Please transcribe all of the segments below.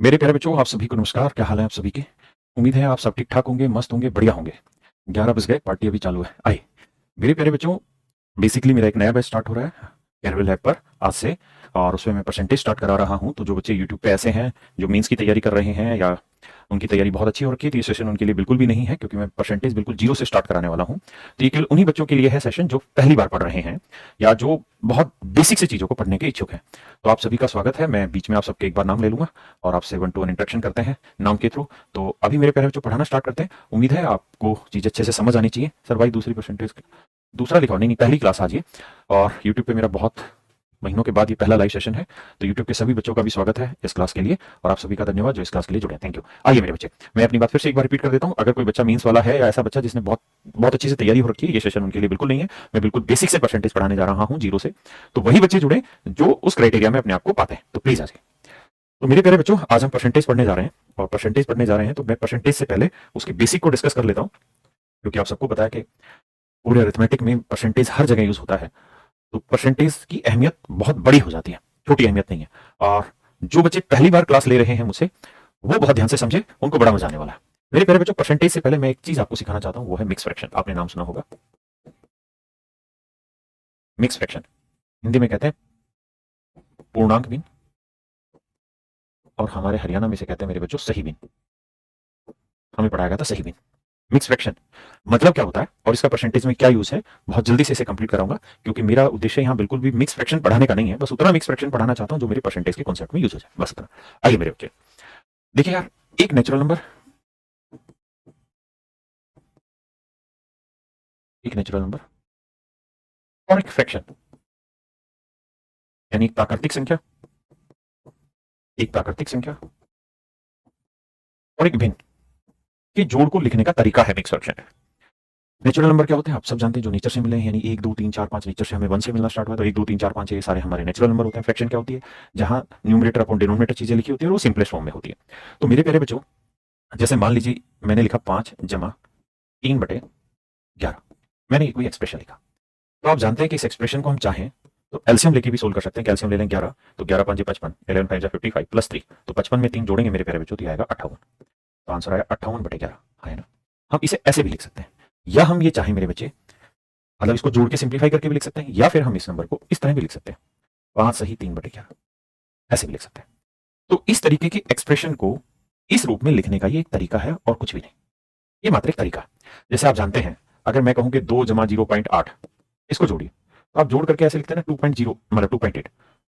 मेरे प्यारे बच्चों, आप सभी को नमस्कार। क्या हाल है आप सभी के? उम्मीद है आप सब ठीक ठाक होंगे, मस्त होंगे, बढ़िया होंगे। 11 बज गए, पार्टी अभी चालू है। आइए मेरे प्यारे बच्चों, बेसिकली मेरा एक नया बैच स्टार्ट हो रहा है कैरवेल ऐप पर आज से। और उसमें मैं परसेंटेज स्टार्ट करा रहा हूं। तो जो बच्चे यूट्यूब पे ऐसे हैं जो मेंस की तैयारी कर रहे हैं या उनकी तैयारी बहुत अच्छी हो रखी है, तो ये सेशन उनके लिए बिल्कुल भी नहीं है, क्योंकि मैं परसेंटेज बिल्कुल जीरो से स्टार्ट कराने वाला हूं। तो ये केवल उन्हीं बच्चों के लिए है सेशन जो पहली बार पढ़ रहे हैं या जो बहुत बेसिक से चीजों को पढ़ने के इच्छुक हैं। तो आप सभी का स्वागत है। मैं बीच में आप सबके एक बार नाम ले लूंगा और आपसे 1-to-1 इंटरेक्शन करते हैं नाम के थ्रू। तो अभी मेरे प्यारे बच्चों पढ़ाना स्टार्ट करते हैं। उम्मीद है आपको चीज अच्छे से समझ आनी चाहिए। सर भाई दूसरी परसेंटेज दूसरा लिखा नहीं, पहली क्लास आज ये। और यूट्यूब पे मेरा बहुत महीनों के बाद ये पहला लाइव सेशन है। तो यूट्यूब के सभी बच्चों का भी स्वागत है इस क्लास के लिए, और आप सभी का धन्यवाद जो इस क्लास के लिए जुड़े। Thank you. आइए मेरे बच्चे, मैं अपनी बात फिर से एक बार रिपीट कर देता हूँ। अगर कोई बच्चा मीन्स वाला है या ऐसा बच्चा जिसने बहुत बहुत अच्छी से तैयारी हो रखी है, ये सेशन उनके लिए बिल्कुल नहीं है। मैं बिल्कुल बेसिक से परसेंटेज पढ़ाने जा रहा हूँ, जीरो से। तो वही बच्चे जुड़े जो उस क्राइटेरिया में अपने आप को पाते हैं। तो प्लीज आ जाए। तो मेरे प्यारे बच्चों, आज हम परसेंटेज पढ़ने जा रहे हैं। और परसेंटेज पढ़ने जा रहे हैं तो मैं परसेंटेज से पहले उसके बेसिक को डिस्कस कर लेता हूँ, क्योंकि आप सबको पता है कि पूरे अरिथमेटिक में परसेंटेज हर जगह यूज होता है। तो परसेंटेज की अहमियत बहुत बड़ी हो जाती है, छोटी अहमियत नहीं है। और जो बच्चे पहली बार क्लास ले रहे हैं मुझसे, वो बहुत ध्यान से समझे, उनको बड़ा मजा आने वाला है। मेरे प्यारे बच्चों, परसेंटेज से पहले मैं एक चीज आपको सिखाना चाहता हूं, वो है मिक्स फ्रैक्शन। आपने नाम सुना होगा, मिक्स फ्रैक्शन। हिंदी में कहते हैं पूर्णांक भिन्न, और हमारे हरियाणा में से कहते हैं मेरे बच्चों सही भिन्न। हमें पढ़ाया गया था सही भिन्न। मिक्स फ्रैक्शन मतलब क्या होता है और इसका परसेंटेज में क्या यूज है, बहुत जल्दी से इसे कंप्लीट कराऊंगा, क्योंकि मेरा उद्देश्य यहाँ बिल्कुल भी मिक्स फ्रैक्शन पढ़ाने का नहीं है। बस उतना मिक्स फ्रैक्शन पढ़ाना चाहता हूँ जो मेरे परसेंटेज के कॉन्सेप्ट में यूज हो जाए, बस उतना। आइए मेरे बच्चे, देखिए यार, एक नेचुरल नंबर, एक नेचुरल नंबर और एक फ्रैक्शन, यानी एक प्राकृतिक संख्या, एक प्राकृतिक संख्या और एक भिन्न के जोड़ को लिखने का तरीका है मिक्स फ्रैक्शन। नेचुरल नंबर क्या होते हैं आप सब जानते हैं, जो नेचर से मिले हैं, यानी 1 2 3 4 5 नेचर से हमें 1 से मिलना स्टार्ट हुआ, तो 1 2 3 4 5 ये सारे हमारे नेचुरल नंबर होते हैं। फ्रैक्शन क्या होती है, जहां न्यूमरेटर अपॉन डिनोमिनेटर चीजें लिखी होती है और वो सिंपलेस्ट फॉर्म में होती है। तो मेरे प्यारे बच्चों, जैसे मान लीजिए मैंने लिखा 5 जमा 3/11, मैंने कोई एक्सप्रेशन लिखा। तो आप जानते हैं कि इस एक्सप्रेशन को हम चाहें तो एलसीएम लेके भी सोल्व कर सकते हैं। कैल्शियम ले लें 11, तो 11 5 55, 11 5 55 प्लस 3, तो 55 में 3 जोड़ेंगे मेरे प्यारे बच्चों तो आएगा 58। तो आंसर आया 58/11, है ना। हम इसे ऐसे भी लिख सकते हैं, या हम ये चाहें मेरे बच्चे, मतलब इसको जोड़ के सिंप्लीफाई करके भी लिख सकते हैं, या फिर हम इस नंबर को इस तरह भी लिख सकते हैं, 5 सही 3/11, ऐसे भी लिख सकते हैं। तो इस तरीके की एक्सप्रेशन को इस रूप में लिखने का ये एक तरीका है और कुछ भी नहीं, ये मात्र एक तरीका है। जैसे आप जानते हैं, अगर मैं कहूं कि 2 जमा 0.8, इसको जोड़िए, तो आप जोड़ करके ऐसे लिखते हैं ना 2.0 मतलब 2.8,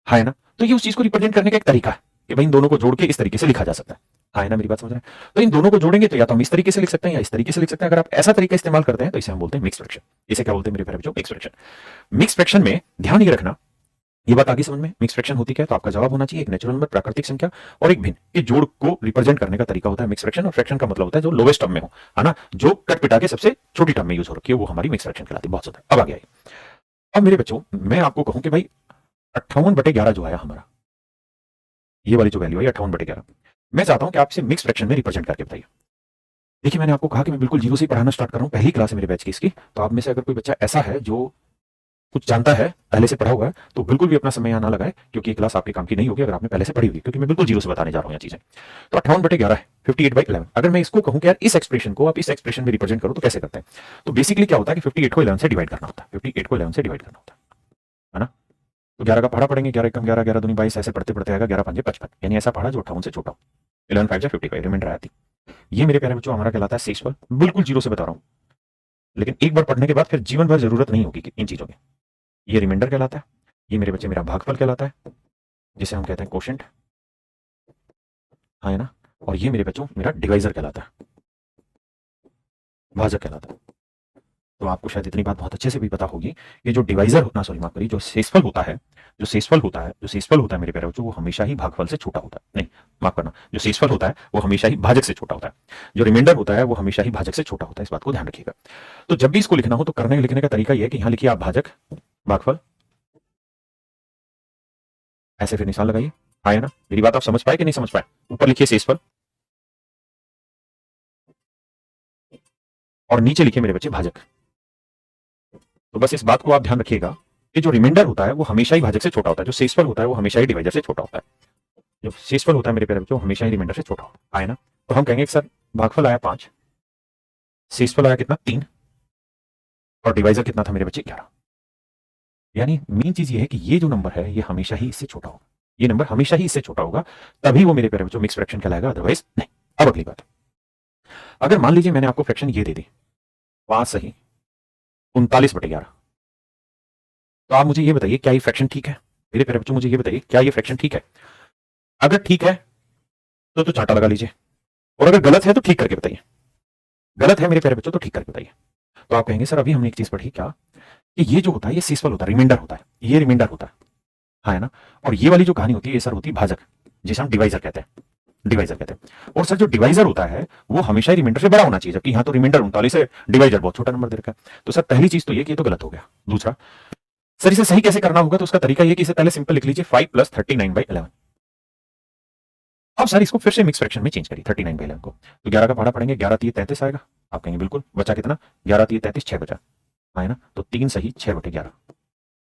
है ना। तो ये उस चीज को रिप्रेजेंट करने का एक तरीका है कि भाई इन दोनों को जोड़ के इस तरीके से लिखा जा सकता है ना। मेरी बात समझ रहे हैं? तो इन दोनों को जोड़ेंगे तो या तो हम इस तरीके से लिख सकते हैं या इस तरीके से लिख सकते हैं। अगर आप ऐसा तरीका इस्तेमाल करते हैं तो इसे हम बोलते हैं मिक्स फ्रैक्शन। इसे क्या बोलते हैं मेरे प्यारे बच्चों? Mix fraction. मिक्स फ्रैक्शन में ध्यान ये रखना, ये बात आगे समझ में, मिक्स फ्रैक्शन होती क्या है, तो आपका जवाब होना चाहिए एक नेचुरल नंबर, प्राकृतिक संख्या और एक भिन्न के जोड़ को रिप्रेजेंट करने का तरीका होता है मिक्स फ्रैक्शन। और फ्रैक्शन का मतलब होता है जो लोवेस्ट टर्म में हो, है ना, जो कट पिटा के सबसे छोटी टर्म में यूज हो रखी है, वो हमारी मिक्स फ्रैक्शन कहलाती है। बहुत ज्यादा। अब आ गया। अब मेरे बच्चों, मैं आपको कहूं कि भाई 58/11 जो आया हमारा, ये वाली जो वैल्यू है 58/11, मैं चाहता हूं कि आप इसे मिक्स फ्रैक्शन में रिप्रेजेंट करके बताइए। देखिए, मैंने आपको कहा कि मैं बिल्कुल जीरो से पढ़ाना स्टार्ट कर रहा हूं, पहली क्लास है मेरे बैच की इसकी। तो आप में से अगर कोई बच्चा ऐसा है जो कुछ जानता है, पहले से पढ़ा हुआ है, तो बिल्कुल भी अपना समय यहाँ ना लगाए, क्योंकि ये क्लास आपके काम की नहीं होगी अगर आपने पहले से पढ़ी हुई, क्योंकि मैं बिल्कुल जीरो से बताने जा रहा हूँ ये चीजें। तो 58/11 है, 58/11। अगर मैं इसको कहूं कि यार इस एक्सप्रेशन को आप इस एक्सप्रेशन में रिप्रेजेंट करो, तो कैसे करते हैं? तो बेसिकली क्या होता है कि 58 को 11 से डिवाइड करना होता है, 58 को 11 से डिवाइड करना होता है ना। तो 11 का पढ़ा पढ़ेंगे, 11 कम 11, 11 दूनी 22, ऐसे पढ़ते पढ़ते आएगा 11 5 55, यानी ऐसा पढ़ा जो 58 से छोटा हो। 11 5 55, रिमाइंडर आया थी। ये मेरे प्यारे बच्चों हमारा कहलाता है शेषफल। बिल्कुल जीरो से बता रहा हूँ, लेकिन एक बार पढ़ने के बाद फिर जीवन भर जरूरत नहीं होगी इन चीजों की। ये रिमाइंडर कहलाता है। ये मेरे बच्चे मेरा भागफल कहलाता है, जिसे हम कहते हैं कोशेंट, हाँ है ना। और ये मेरे बच्चों मेरा डिवाइजर कहलाता है, भाजक कहलाता है। तो आपको शायद इतनी बात बहुत अच्छे से भी पता होगी कि जो डिवाइजर होता, सॉरी माफ करिए, जो शेषफल होता है, जो शेषफल होता है, जो शेषफल होता है मेरे प्यारे बच्चों, वो हमेशा ही भागफल से छोटा होता है। नहीं, माफ करना, जो शेषफल होता है वो हमेशा ही भाजक से छोटा होता है। जो रिमाइंडर होता है वो हमेशा ही भाजक से छोटा होता है, इस बात को ध्यान रखिएगा। तो जब भी इसको लिखना हो तो करने लिखने का तरीका यह है कि यहां लिखिए आप भाजक, भागफल, ऐसे फिर निशान लगाइए। आया ना, मेरी बात आप समझ पाए कि नहीं समझ पाए? ऊपर लिखिए शेषफल और नीचे लिखिए मेरे बच्चे भाजक। तो बस इस बात को आप ध्यान रखिएगा कि जो रिमाइंडर होता है वो हमेशा ही भाजक से छोटा होता है, जो शेषफल होता है वो हमेशा ही डिवाइजर से छोटा होता है। जो शेषफल होता है मेरे प्यारे बच्चों हमेशा ही रिमाइंडर से छोटा होता है ना। तो हम कहेंगे सर भागफल आया 5, शेषफल आया कितना 3 और डिवाइजर कितना था मेरे बच्चे 11। यानी मेन चीज ये है कि ये जो नंबर है ये हमेशा ही इससे छोटा होगा, ये नंबर हमेशा ही इससे छोटा होगा, तभी वो मेरे प्यारे बच्चों मिक्स फ्रैक्शन कहलाएगा, अदरवाइज नहीं। अब अगली बात, अगर मान लीजिए मैंने आपको फ्रैक्शन ये दे दी 5 सही 39/11, तो आप मुझे ये बताइए क्या ये फ्रैक्शन ठीक है? मेरे प्यारे बच्चों मुझे ये बताइए क्या ये फ्रैक्शन ठीक है? अगर ठीक है तो चांटा लगा लीजिए, और अगर गलत है तो ठीक करके बताइए। गलत है मेरे प्यारे बच्चों तो ठीक करके बताइए। तो आप कहेंगे सर अभी हमने एक चीज पढ़ी क्या, कि ये जो होता है ये शेषफल होता है, रिमाइंडर होता है, ये रिमाइंडर होता है, हाँ है ना। और ये वाली जो कहानी होती है ये सर होती है भाजक, जिसे हम डिवाइजर कहते हैं, डिवाइजर कहते हैं। और सर जो डिवाइजर होता है वो हमेशा रिमाइंडर से बड़ा होना चाहिए, जबकि यहाँ तो रिमाइंडर 39 है, डिवाइजर बहुत छोटा नंबर दे रखा है। तो सर पहली चीज तो ये कि ये तो गलत हो गया। दूसरा सर इसे सही कैसे करना होगा, तो उसका तरीका ये कि इसे पहले सिंपल लिख लीजिए 5 + 39/11। अब सर इसको फिर से मिक्स फ्रैक्शन में चेंज करिए 39/11 को, तो 11 का पहाड़ा पढ़ेंगे, 11 3 33 आएगा। आप कहेंगे बिल्कुल, बचा कितना, 11 3 33 6 बचा, है ना। तो 3 सही 6/11।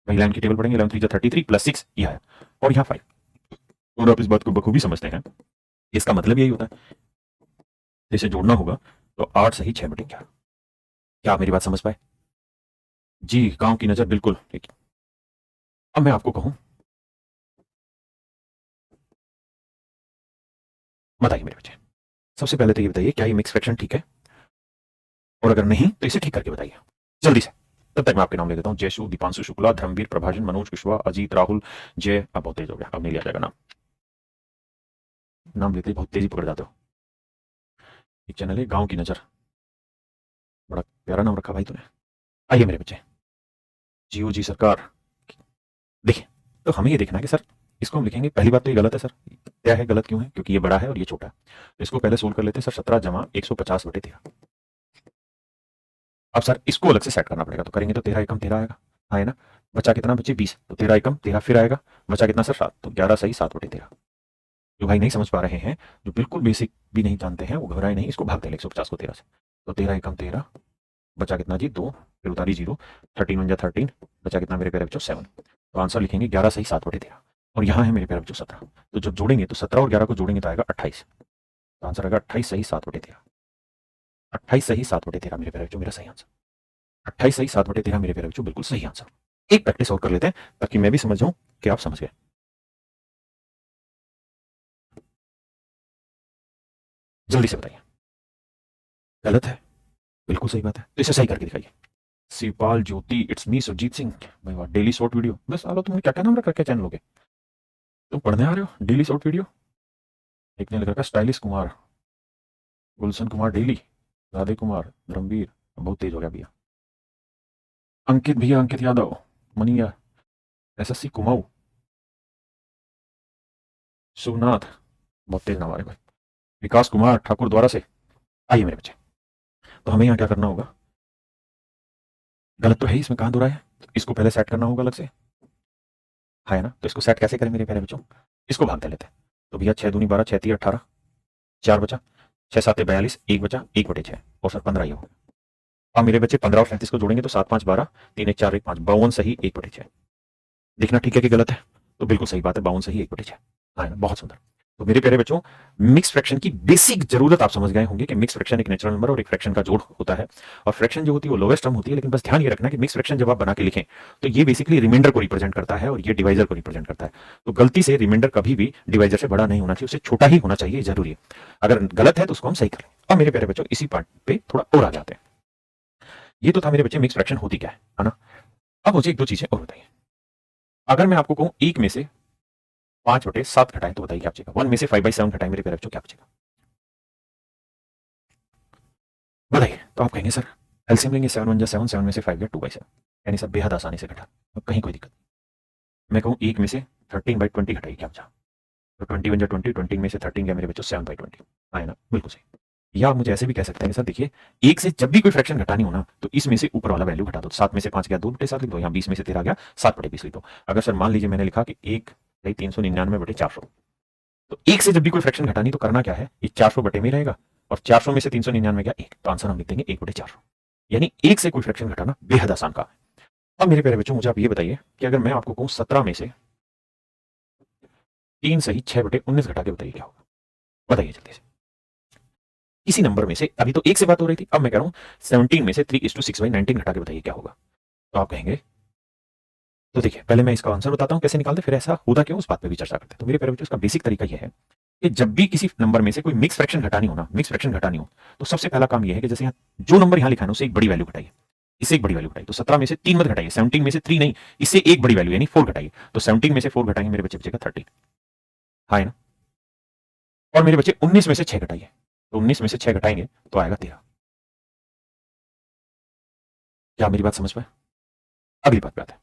वही लाइन की टेबल पढ़ेंगे, 11 3 33 + 6 ये आया, और यहाँ 5। और आप इस बात को बखूबी समझते हैं, इसका मतलब यही होता है इसे जोड़ना होगा, तो 8 सही 6/11। क्या आप मेरी बात समझ पाए? जी, गांव की नजर बिल्कुल ठीक। अब मैं आपको कहूं, बताइए मेरे बच्चे, सबसे पहले तो ये बताइए क्या ये मिक्स फ्रैक्शन ठीक है, और अगर नहीं तो इसे ठीक करके बताइए जल्दी से। तब तक मैं आपके नाम ले देता हूं, जयशु, दीपांशु शुक्ला, धर्मवीर, प्रभाजन, मनोज कुशवाहा, अजीत, राहुल, जय। अब बहुत तेज हो गया, अब नहीं लिया जाएगा नाम, नाम लेते ही बहुत तेजी पकड़ जाते हो। एक चैनल है गांव की नजर, बड़ा प्यारा नाम रखा भाई तूने। आइए मेरे बच्चे, जियो जी सरकार। देखिए, तो हमें ये देखना है कि सर इसको हम लिखेंगे, पहली बात तो ये गलत है सर, क्या है गलत क्यों है, क्योंकि ये बड़ा है और ये छोटा है। तो इसको पहले सोल्व कर लेते हैं सर, 17 जमा 150/13। अब सर इसको अलग से सेट करना पड़ेगा, तो करेंगे तो 13 एकम 13 आएगा, हाँ है ना। बचा कितना बच्चे 20, तो 13 एकम 13 फिर आएगा, बचा कितना सर 7, तो 11 सही 7/13। जो भाई नहीं समझ पा रहे हैं, जो बिल्कुल बेसिक भी नहीं जानते हैं, वो घबराए नहीं, इसको भाग दें 150 को 13 से, तो 13 एकम 13, बचा कितना जी 2, फिर उतारी 0, 13 1 13, बचा कितना मेरे प्यारे बच्चों 7। तो आंसर लिखेंगे 11 सही 7/13, और यहाँ है मेरे प्यारे बच्चों 17। तो जब जोड़ेंगे तो 17 और 11 को जोड़ेंगे तो आएगा 28, तो आंसर आएगा 28 सही 7/13। 28 सही 7/13 मेरे प्यारे बच्चों मेरा सही आंसर, 28 सही 7/13 मेरे प्यारे बच्चों बिल्कुल सही आंसर। एक प्रैक्टिस और कर लेते हैं ताकि मैं भी समझ जाऊं कि आप समझ गए। जल्दी से बताइए, गलत है, बिल्कुल सही बात है, तो इसे सही करके दिखाइए। शिवपाल ज्योति, इट्स मी सुरजीत सिंह। भाई वाह, डेली शॉर्ट वीडियो, बस आलो, तुमने क्या क्या नाम रख रखा है चैनलों के, तुम पढ़ने आ रहे हो डेली शॉर्ट वीडियो। एक ने लिख रखा स्टाइलिश कुमार, गुलशन कुमार डेली, राधे कुमार, धर्मवीर, बहुत तेज हो गया भैया। अंकित भैया, अंकित यादव, मनिया, SSC कुमाऊ, शिवनाथ, बहुत तेज नाम आ रहे भाई, विकास कुमार ठाकुर द्वारा से। आइए मेरे बच्चे, तो हमें यहाँ क्या करना होगा, गलत तो है इसमें, कहाँ दूर है, इसको पहले सेट करना होगा अलग से, है ना। तो इसको सेट कैसे करें मेरे प्यारे बच्चों, इसको भाग दे लेते हैं, तो भैया 6 दूनी 12, 6 3 18, 4 बचा, 6 7 42, 1 बचा, 1/6, और सर 15 ही हो। अब मेरे बच्चे 15 और 37 को जोड़ेंगे तो 7 5 12, 3 1 4 1 5, 52 सही 1/6। देखना ठीक है कि गलत है, तो बिल्कुल सही बात है, 52 सही 1/6, है ना, बहुत सुंदर। तो मेरे प्यारे बच्चों, मिक्स फ्रैक्शन की बेसिक जरूरत आप समझ गए होंगे कि मिक्स फ्रैक्शन एक नेचुरल नंबर और एक फ्रैक्शन का जोड़ होता है, और फ्रैक्शन जो होती है वो लोवेस्ट टर्म होती है, लेकिन बस ध्यान ये रखना कि मिक्स फ्रैक्शन जब आप बना के लिखें तो ये बेसिकली रिमाइंडर को रिप्रेजेंट करता है और ये डिवाइजर को रिप्रेजेंट करता है। तो गलती से रिमाइंडर कभी भी डिवाइजर से बड़ा नहीं होना चाहिए, उससे छोटा ही होना चाहिए, जरूरी है। अगर गलत है तो उसको हम सही कर लें। अब मेरे प्यारे बच्चों इसी पार्ट पे थोड़ा और आ जाते हैं। ये तो था मेरे बच्चे मिक्स फ्रैक्शन होती क्या है ना। अब मुझे एक दो चीजें और बताइए, अगर मैं आपको कहूं एक में से 5/7 घटाएं तो बताइए क्या बचेगा, 1 में से 5/7 घटाएं मेरे प्यारे बच्चों क्या बचेगा, बताइए। तो आप कहेंगे सर एलसीएम लेंगे, 7 1 जा 7, 7 में से 5 गया 2/7, यानी सर बेहद आसानी से घटा, अब कहीं कोई दिक्कत नहीं। मैं कहूँ एक में से 13/20 घटाइए क्या बचा, तो 20 1 जा 20, 20 में से 13 गया मेरे बच्चों 7/20, आए ना, बिल्कुल सही। या आप मुझे ऐसे भी कह सकते हैं सर देखिए, एक से जब भी कोई फ्रैक्शन घटानी हो ना तो इसमें से ऊपर वाला वैल्यू घटा दो, 7 में से 5 गया 2/7 लिख दो, यहाँ 20 में से 13 गया 7/20 लिख दो। अगर सर मान लीजिए मैंने लिखा कि 1/399/400, तो एक से जब भी कोई फ्रैक्शन घटानी तो करना क्या है, ये 400 बटे में रहेगा, और 400 में से 399 गया 1, तो आंसर हम लिख देंगे 1/400। यानी एक से कोई फ्रैक्शन घटाना बेहद आसान काम है। अब मेरे प्यारे बच्चों मुझे आप ये बताइए कि अगर मैं आपको कहूं 17 में से 3 सही 6/19 घटा के बताइए क्या होगा। बताइए जल्दी से। इसी नंबर में से अभी तो 1 से बात हो रही थी, अब मैं कह रहा हूं 17 में से 3:6/19 घटा के बताइए क्या होगा। तो आप कहेंगे, तो देखिए पहले मैं इसका आंसर बताता हूं कैसे निकालते, फिर ऐसा होता क्यों उस बात पे भी चर्चा करते हैं। तो मेरे प्यारे बच्चों, इसका बेसिक तरीका यह है कि जब भी किसी नंबर में से कोई मिक्स फ्रैक्शन घटानी हो ना, मिक्स फ्रैक्शन घटानी हो, तो सबसे पहला काम यह है कि जैसे यहाँ जो नंबर यहाँ लिखा है ना उससे एक बड़ी वैल्यू घटाइए, इससे एक बड़ी वैल्यू घटाइए। तो 17 में से 3 मत घटाइए, 17 में से 3 नहीं, इससे एक बड़ी वैल्यू यानी 4 घटाइए। तो 17 में से 4 घटाएंगे मेरे बच्चे बचेगा 13। हाँ है ना। और मेरे बच्चे 19 में से 6 घटाइए, तो 19 में से 6 घटाएंगे तो आएगा 13। क्या मेरी बात समझ पाए? अगली बात पे आते हैं।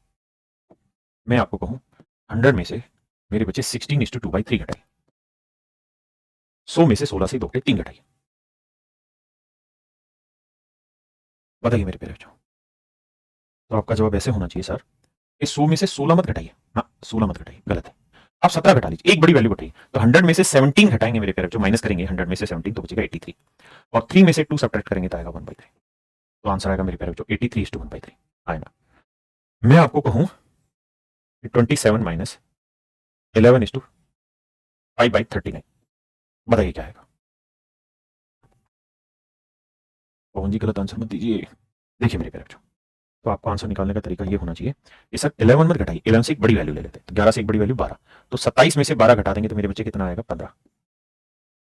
मैं आपको कहूं 100 में से मेरे बच्चे 16:2/3 घटाइए, 100 में से 16 से 2 के 3 घटाइए। बताइए मेरे प्यारे बच्चों। तो आपका जवाब ऐसे होना चाहिए सर कि 100 में से 16 मत घटाइए, हाँ 16 मत घटाइए, गलत है। आप 17 घटा लीजिए, एक बड़ी वैल्यू घटाइए। तो 100 में से 17 घटाएंगे मेरे प्यारे बच्चों, माइनस करेंगे 100 में से 17 तो बचेगा 83, और 3 में से 2 सब्ट्रैक्ट करेंगे तो आएगा 1/3। तो आंसर आएगा मेरे प्यारे बच्चों 83:1/3 आए ना। मैं आपको कहूं 27 माइनस 11:5/39, बताइए क्या आएगा। पवन जी गलत आंसर मत दीजिए। देखिए मेरे प्यारे बच्चों, तो आपको आंसर निकालने का तरीका ये होना चाहिए कि सर 11 मत घटाइए, 11 से एक बड़ी वैल्यू ले लेते हैं, तो 11 से एक बड़ी वैल्यू 12, तो 27 में से 12 घटा देंगे तो मेरे बच्चे कितना आएगा 15।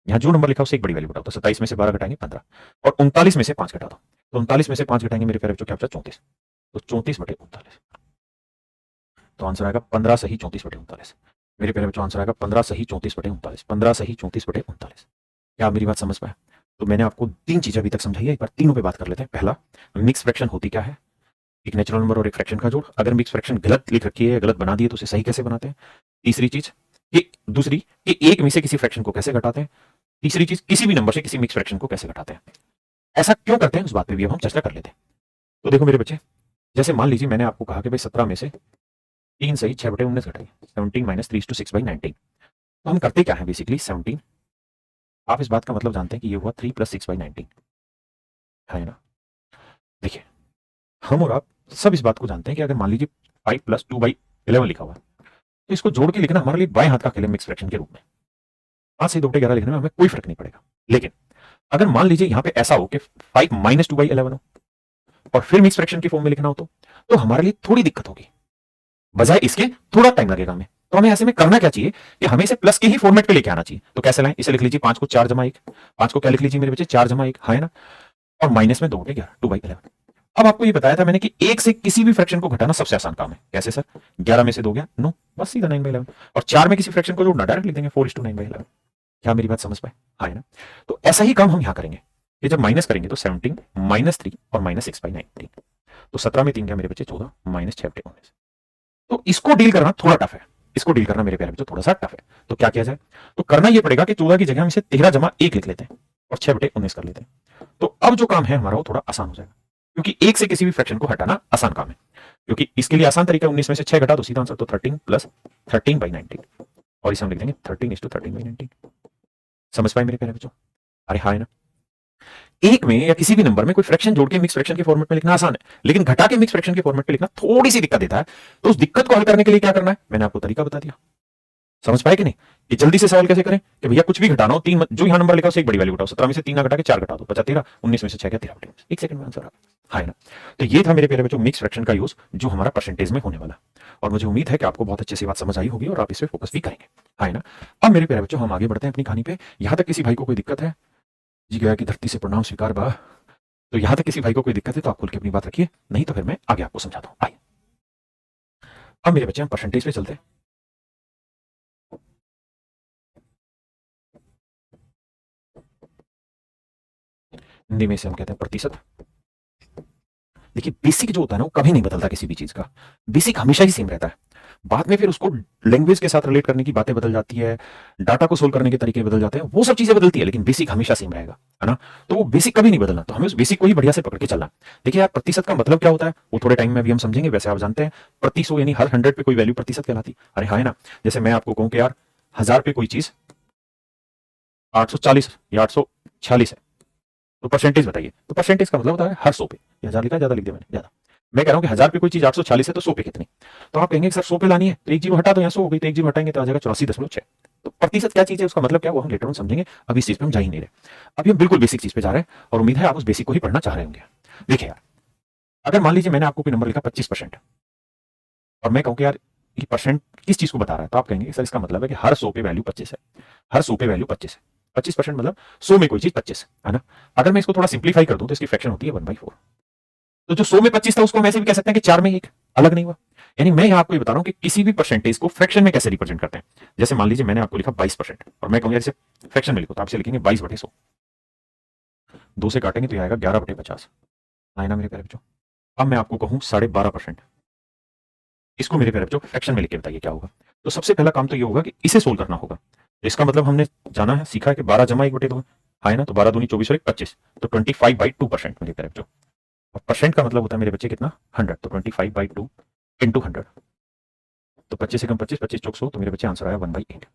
यहाँ जो नंबर लिखा उससे एक बड़ी वैल्यू घटाओ, तो 27 में से 12 घटाएंगे 15, और 39 में से 5 घटा दो, तो 39 में से 5 घटाएंगे मेरे प्यारे बच्चों क्या बचा 34, तो 34/39। तो आंसर आएगा 15 सही 34/39। मेरे प्यारे बच्चों आंसर आएगा 15 सही 34/39, 15 सही 34/39। क्या आप मेरी बात समझ पाए? तो मैंने आपको 3 चीजें अभी तक समझाई है, एक बार तीनों पे बात कर लेते हैं। पहला, मिक्स फ्रैक्शन होती क्या है, एक नेचुरल नंबर और एक फ्रैक्शन का जोड़। अगर मिक्स फ्रैक्शन गलत लिख रखी है, गलत बना दिए तो उसे सही कैसे बनाते हैं। तीसरी चीज कि दूसरी कि एक में से किसी फ्रैक्शन को कैसे घटाते हैं। तीसरी चीज किसी भी नंबर से किसी मिक्स फ्रैक्शन को कैसे घटाते हैं। ऐसा क्यों करते हैं उस बात पे भी अब हम चर्चा कर लेते हैं। तो देखो मेरे बच्चे, जैसे मान लीजिए मैंने आपको कहा कि भाई 17 में से 3 सही 6/19 घटाइए, 17 माइनस 3:6/19। तो हम करते क्या है बेसिकली 17, आप इस बात का मतलब जानते हैं कि ये हुआ 3 + 6/19 है ना। देखिए हम और आप सब इस बात को जानते हैं कि अगर मान लीजिए 5 + 2/11 लिखा हुआ है, तो इसको जोड़ के लिखना हमारे लिए बाएं हाथ का खेल है मिक्स फ्रैक्शन के रूप में। 5 से 2 11 लिखने में हमें कोई फर्क नहीं पड़ेगा। लेकिन अगर मान लीजिए यहाँ पे ऐसा हो कि 5 - 2/11 हो और फिर मिक्स फ्रैक्शन की फॉर्म में लिखना हो तो हमारे लिए थोड़ी दिक्कत होगी, बजाय इसके थोड़ा टाइम लगेगा हमें। तो हमें ऐसे में करना क्या चाहिए कि हमें इसे प्लस के ही फॉर्मेट पे लेके आना चाहिए। तो कैसे लाएं, इसे लिख लीजिए 5 को 4 जमा 1, 5 को क्या लिख लीजिए मेरे बच्चे 4 जमा 1, हाँ है ना, और माइनस में 2 के 11 2/11। अब आपको ये बताया था मैंने कि एक से किसी भी फ्रैक्शन को घटाना सबसे आसान काम है। कैसे सर, 11 में से 2 गया 9, बस सीधा 9/11, और 4 में किसी फ्रैक्शन को जोड़ना डायरेक्ट लिख देंगे 4:9/11। क्या मेरी बात समझ पाए, हाँ है ना। तो ऐसा ही काम हम यहाँ करेंगे कि जब माइनस करेंगे तो 17 -3 और -6/19। तो 17 में 3 गया मेरे बच्चे 14 -6/19। तो इसको डील करना थोड़ा टफ है, इसको डील करना मेरे प्यारे बच्चों थोड़ा सा टफ है। तो क्या किया जाए, तो करना यह पड़ेगा कि 14 की जगह हम इसे 13 जमा 1 लिख लेते हैं और 6/19 कर लेते हैं। तो अब जो काम है हमारा वो थोड़ा आसान हो जाएगा, क्योंकि एक से किसी भी फ्रैक्शन को हटाना आसान काम है। क्योंकि इसके लिए आसान तरीका 19 में से 6 घटा तो सीधा आंसर तो 13 + 13/19, और इसे हम लिख देंगे 13:13/19। समझ पाए मेरे प्यारे बच्चों, अरे हाँ है ना। एक में या किसी भी नंबर में कोई फ्रैक्शन जोड़ के मिक्स फ्रैक्शन के फॉर्मेट में लिखना आसान है, लेकिन घटा के मिक्स फ्रैक्शन के फॉर्मेट में लिखना थोड़ी सी दिक्कत देता है। तो उस दिक्कत को हल करने के लिए क्या करना है, मैंने आपको तरीका बता दिया। समझ पाए कि नहीं, कि जल्दी से सवाल कैसे करें कि भैया कुछ भी घटाना हो, 3 जो यहां नंबर लिखा उसे एक बड़ी वैल्यू घटाओ, 17 में से 3 ना घटा के 4 घटा दो, 50 13, 19 में से 6 गया 13, 1 सेकंड में आंसर आ गया, है ना। तो ये था मेरे प्यारे बच्चों मिक्स फ्रैक्शन का यूज जो हमारा परसेंटेज में होने वाला, और मुझे उम्मीद है कि आपको बहुत अच्छे से बात समझ आई होगी और आप इस पे फोकस भी करेंगे, है ना। अब मेरे प्यारे बच्चों हम आगे बढ़ते हैं अपनी कहानी पे। यहां तक किसी भाई को कोई दिक्कत है, जी गया कि धरती से प्रणाम स्वीकार बा, तो यहां तक किसी भाई को कोई दिक्कत है तो आप खुल के अपनी बात रखिए, नहीं तो फिर मैं आगे आपको समझाता हूं। आइए अब मेरे बच्चे हम परसेंटेज पे चलते हैं। हिंदी में इसे हम कहते हैं प्रतिशत। देखिए बेसिक जो होता है ना वो कभी नहीं बदलता किसी भी चीज का, बेसिक हमेशा ही सेम रहता है। बाद में फिर उसको लैंग्वेज के साथ रिलेट करने की बातें बदल जाती है, डाटा को सोल्व करने के तरीके बदल जाते हैं, वो सब चीजें बदलती है, लेकिन बेसिक हमेशा सेम रहेगा, है ना। तो वो बेसिक कभी नहीं बदलना, तो हमें उस बेसिक को ही बढ़िया से पकड़ के चलना है। देखिए यार प्रतिशत का मतलब क्या होता है वो थोड़े टाइम में भी हम समझेंगे। वैसे आप जानते हैं प्रति 100 यानी हर 100 पे कोई वैल्यू प्रतिशत कहलाती। अरे हाँ है ना, जैसे मैं आपको कहूं कि यार 1000 पे कोई चीज 840 या 846 है, तो परसेंटेज बताइए। तो परसेंटेज का मतलब होता है हर 100 पे, 1000 लिखा ज्यादा लिख दिया मैंने ज्यादा। मैं कह रहा हूं कि 1000 पे कोई चीज 840 है तो 100 पे कितनी। तो आप कहेंगे सर 100 पे लानी है तो एक जीरो हटा दो, यहाँ 100 हो गई, तो एक जीरो हटाएंगे तो आ जाएगा 84.6। तो प्रतिशत क्या चीज है, उसका मतलब क्या, वो हम लेटर ऑन समझेंगे, अभी इस चीज पे हम जा ही नहीं रहे। अभी हम बिल्कुल बेसिक चीज पे जा रहे हैं और उम्मीद है आप उस बेसिक को ही पढ़ना चाह रहे होंगे। देखिए यार, अगर मान लीजिए मैंने आपको कोई नंबर लिखा 25% और मैं कहूँ कि यार ये परसेंट किस चीज को बता रहा है, तो आप कहेंगे सर इसका मतलब है कि हर 100 पे वैल्यू 25 है, हर 100 पे वैल्यू 25 है। 25% मतलब 100 में कोई चीज 25 है ना। अगर मैं इसको थोड़ा सिंप्लीफाई कर दूं तो इसकी फ्रैक्शन होती है 1/4। तो जो 100 में 25 था उसको हम ऐसे भी कह सकते हैं कि 4 में 1, अलग नहीं हुआ। यानी मैं यहाँ आपको ये बता रहा हूँ कि किसी भी परसेंटेज को फ्रैक्शन में कैसे रिप्रेजेंट करते हैं। जैसे मान लीजिए मैंने आपको लिखा 22% और मैं कहूँ यार इसे फ्रैक्शन में लिखो, तो आप इसे लिखेंगे 22/100। 2 से काटेंगे तो ये आएगा 11/50। आए ना मेरे प्यारे बच्चों। अब मैं आपको कहूँ 12.5%, इसको मेरे प्यारे बच्चों फ्रैक्शन में लिख के बताइए क्या होगा। तो सबसे पहला काम तो ये होगा कि इसे सोल्व करना होगा। तो इसका मतलब हमने जाना है, सीखा है कि 12 जमा 1/2 है ना, तो 12 दूनी 24 और 1 25, तो 25/2% मेरे प्यारे बच्चों। और परसेंट का मतलब होता है मेरे बच्चे कितना, 100, तो 25/2 इंटू 100, तो 25 से कम 25, 25 चौक 100, तो मेरे बच्चे आंसर आया 1/8।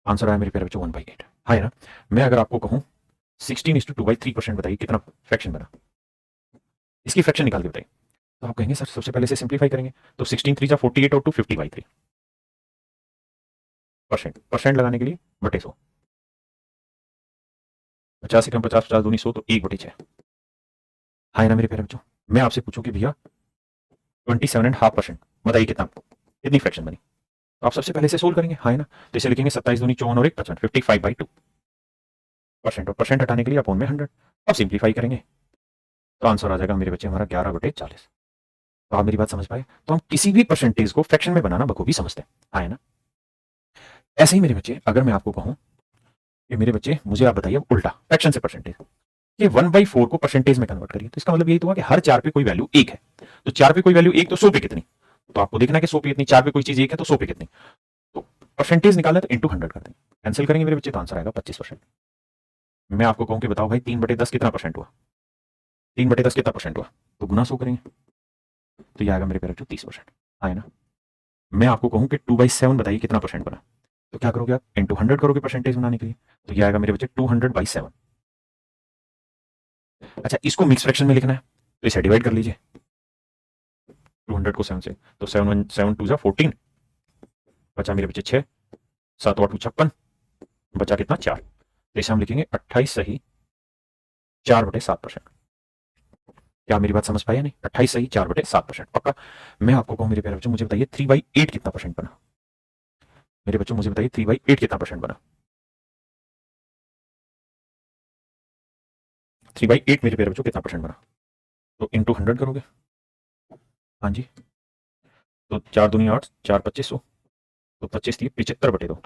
आंसर आया मेरे प्यारे बच्चों 1/8, है ना। मैं अगर आपको कहूं 16:2/3%, बताइए कितना फ्रैक्शन बना, इसकी फ्रैक्शन निकाल के बताइए। तो आप कहेंगे सर सबसे पहले से सिंप्लीफाई करेंगे, तो 16 3 48 और 2 50/3 परसेंट, परसेंट लगाने के लिए बटे 100, 50 से कम 50, 50 दूनी 100, तो 1/6, है ना मेरे प्यारे बच्चों। मैं आपसे पूछूं कि भैया 27.5%, बताइए कितना, कितनी फ्रैक्शन बनी। तो आप सबसे पहले से सोल्व करेंगे, है ना। तो इसे लिखेंगे 27 दूनी 54 और 1 55, 55/2 परसेंट, और परसेंट हटाने के लिए अपॉन में 100। अब सिंप्लीफाई करेंगे तो आंसर आ जाएगा मेरे बच्चे हमारा 11/40। तो आप मेरी बात समझ पाए। तो हम किसी भी परसेंटेज को फ्रैक्शन में बनाना बखूबी समझते हैं, है ना। ऐसे ही मेरे बच्चे अगर मैं आपको कहूं कि मेरे बच्चे मुझे आप बताइए उल्टा फ्रैक्शन से परसेंटेज, कि 1/4 को परसेंटेज में कन्वर्ट करिए, तो इसका मतलब यही तो हुआ कि हर 4 पे कोई वैल्यू 1 है। तो 4 पे कोई वैल्यू 1 तो 100 पे कितनी, तो आपको देखना है कि 100 पे कितनी, 4 पे कोई चीज 1 है तो 100 पे कितनी। तो परसेंटेज निकालना है तो इंटू 100 कर देंगे, कैंसिल करेंगे मेरे बच्चे तो आंसर आएगा 25%। मैं आपको कहूं कि बताओ भाई 3/10 कितना परसेंट हुआ, 3/10 कितना परसेंट हुआ, तो गुना 100 करेंगे तो ये आएगा मेरे प्यारे बच्चों 30%, है ना। मैं आपको कहूं कि 2/7 बताइए कितना परसेंट बना, तो क्या करोगे आप, इंटू 100 करोगे परसेंटेज बनाने के लिए, तो ये आएगा मेरे बच्चे 200/7। अच्छा, इसको मिक्स फ्रैक्शन में लिखना है तो इसे डिवाइड कर लीजिए 200 को 7 से, तो 7 2 14, बचा मेरे बच्चे 6, 7 8 56, बचा कितना 4, तो इसे हम लिखेंगे 28 सही 4/7%। क्या मेरी बात समझ पाया नहीं, 28 सही 4/7% पक्का। मैं आपको कहूं मेरे प्यारे बच्चों, मुझे बताइए 3/8 कितना परसेंट बना, मेरे बच्चों मुझे बताइए 3/8 कितना परसेंट बना। 3/8 मेरे प्यारे बच्चों कितना परसेंट बना, तो इंटू 100 करोगे, हाँ जी, तो 4 दूनी 8, 4 2500, तो 25 थी 75/2,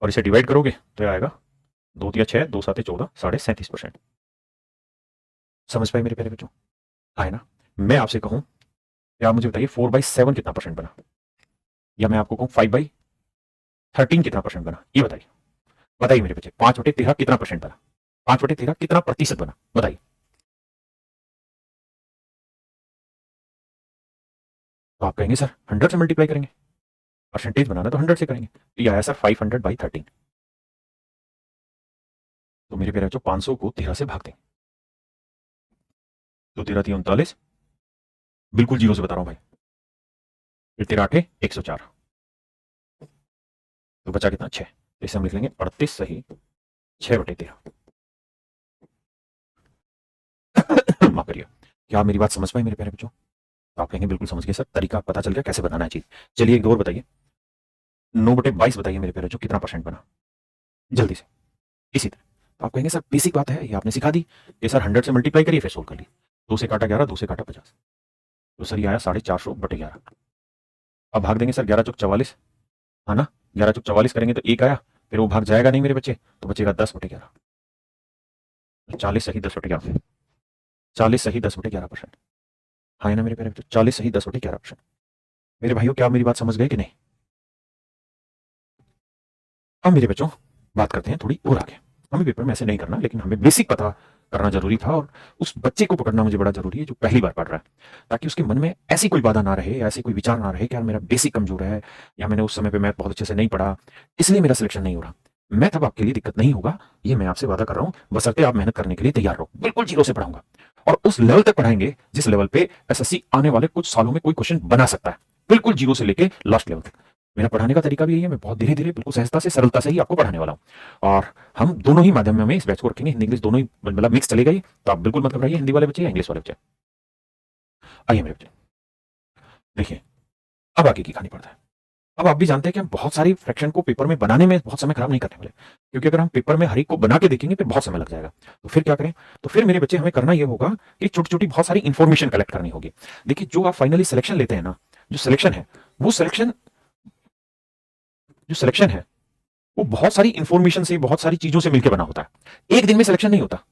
और इसे डिवाइड करोगे तो आएगा 2 तिया 6, 2 7 14, 37.5%। समझ पाए मेरे प्यारे बच्चों, आए ना। मैं आपसे कहूं कि आप मुझे बताइए 4/7 कितना परसेंट बना, या मैं आपको कहूं 5/13 कितना परसेंट बना, ये बताइए। बताइए मेरे बच्चे 5/13 कितना परसेंट बना, 5/13 कितना प्रतिशत बना, बताइए। तो आप कहेंगे सर 100 से मल्टीप्लाई करेंगे, परसेंटेज बनाना तो 100 से करेंगे, तो ये आया सर 500/13। तो मेरे प्यारे बच्चों 500 को 13 से भाग देंगे, तो 13 थी 39, बिल्कुल जीरो से बता रहा हूं भाई, फिर 13 8 104, तो बचा कितना 6, तो इसे हम लिख लेंगे 38 सही 6/13। माफ करिए। क्या आप मेरी बात समझ पाए मेरे प्यारे बच्चों, तो आप कहेंगे बिल्कुल समझ गए सर, तरीका पता चल गया कैसे बनाना है चीज। चलिए एक और बताइए, 9/22 बताइए मेरे प्यारे बच्चों कितना परसेंट बना, जल्दी से। इसी तरह तो आप कहेंगे सर बेसिक बात है, ये आपने सिखा दी कि सर 100 से मल्टीप्लाई करिए फिर सोल्व कर ली, 2 से काटा 11, 2 से काटा 50, तो सर ये आया 450/11। अब भाग देंगे सर 11 चौक 44, है ना, 11 चौक 44 करेंगे तो एक आया, फिर वो भाग जाएगा नहीं मेरे बच्चे, तो बचेगा 10/11, 40 सही 10/11, 40 सही 10/11%, हाँ ना मेरे प्यारे बच्चों, 40 सही 10/11%। मेरे भाइयों क्या मेरी बात समझ गए कि नहीं। अब मेरे बच्चों बात करते हैं थोड़ी और आगे। हमें पेपर में ऐसे नहीं करना, लेकिन हमें बेसिक पता करना जरूरी था, और उस बच्चे को पकड़ना मुझे बड़ा जरूरी है जो पहली बार पढ़ रहा है, ताकि उसके मन में ऐसी कोई बाधा ना रहे, ऐसी कोई विचार ना रहे कि यार मेरा बेसिक कमजोर है, या मैंने उस समय पे मैथ बहुत अच्छे से नहीं पढ़ा इसलिए मेरा सिलेक्शन नहीं हो रहा। मैथ अब आपके लिए दिक्कत नहीं होगा, ये मैं आपसे वादा कर रहा हूं, बशर्ते आप मेहनत करने के लिए तैयार रहो। बिल्कुल जीरो से पढ़ाऊंगा, और उस लेवल तक पढ़ाएंगे जिस लेवल पे एसएससी आने वाले कुछ सालों में कोई क्वेश्चन बना सकता है, बिल्कुल जीरो से लेके लास्ट लेवल तक। मेरा पढ़ाने का तरीका भी यही है, मैं बहुत धीरे धीरे बिल्कुल सहजता से सरलता से ही आपको पढ़ाने वाला हूँ। और हम दोनों ही माध्यम में हमें इस बैच को रखेंगे, हिंदी इंग्लिश दोनों ही मतलब मिक्स चलेगा ही। तो आप बिल्कुल मत घबराइए, हिंदी वाले बच्चे या इंग्लिश वाले बच्चे। आइए मेरे बच्चे, देखिए अब आगे की कहानी पढ़ता है। अब आप भी जानते हैं कि हम बहुत सारी फ्रैक्शन को पेपर में बनाने में बहुत समय खराब नहीं करने वाले, क्योंकि अगर हम पेपर में हर एक को बना के देखेंगे फिर बहुत समय लग जाएगा। तो फिर क्या करें? तो फिर मेरे बच्चे हमें करना ये होगा कि छोटी छोटी बहुत सारी इंफॉर्मेशन कलेक्ट करनी होगी। देखिए जो आप फाइनली सिलेक्शन लेते हैं ना, जो सिलेक्शन है वो सिलेक्शन जो सिलेक्शन है वो बहुत सारी इंफॉर्मेशन से, बहुत सारी चीजों से मिलकर बना होता है। एक दिन में सिलेक्शन नहीं होता,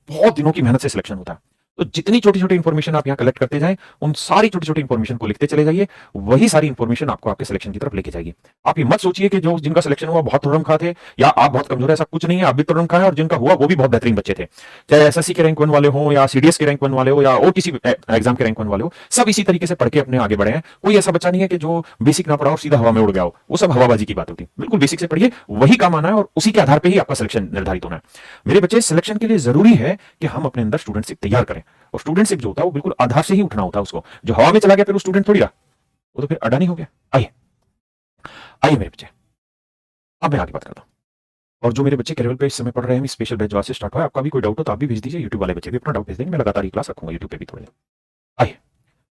बहुत दिनों की मेहनत से सिलेक्शन होता है। तो जितनी छोटी छोटी इंफॉर्मेशन आप यहाँ कलेक्ट करते जाएं, उन सारी छोटी छोटी इंफॉर्मेशन को लिखते चले जाइए, वही सारी इंफॉर्मेशन आपको आपके सिलेक्शन की तरफ लेके जाएगी। आप ये मत सोचिए कि जो जिनका सिलेक्शन हुआ बहुत तुरंत खा थे या आप बहुत कमजोर है, ऐसा कुछ नहीं है। आप भी तुरंत खा है और जिनका हुआ वो भी बहुत बेहतरीन बच्चे थे, चाहे एसएससी के रैंक 1 वाले हो या सीडीएस के रैंक 1 वाले हो या और किसी एग्जाम के रैंक 1 वाले हो, सब इसी तरीके से पढ़ के अपने आगे बढ़े हैं। कोई ऐसा बच्चा नहीं है कि जो बेसिक ना पढ़ा और सीधा हवा में उड़ गया हो, वो सब हवाबाजी की बात होती है। बिल्कुल बेसिक से पढ़िए, वही काम आना है और उसी के आधार पर ही आपका सिलेक्शन निर्धारित होना है। मेरे बच्चे, सिलेक्शन के लिए जरूरी है कि हम अपने अंदर स्टूडेंटशिप तैयार करें। और स्टूडेंटशिप जो होता है वो बिल्कुल आधार से ही उठना होता है। उसको जो हवा में चला गया फिर वो स्टूडेंट थोड़ी रहा, वो तो फिर अडानी हो गया। आइए आइए मेरे बच्चे, अब मैं आगे बात करता हूं। और जो मेरे बच्चे केरल पे इस समय पढ़ रहे हैं, स्पेशल बैच आज से स्टार्ट हुआ है। आपका भी कोई डाउट हो तो आप भी भेज दीजिए, यूट्यूब वाले बच्चे भी अपना डाउट भेज देंगे, मैं लगातार ये क्लास रखूंगा यूट्यूब पे भी थोड़े। आइए,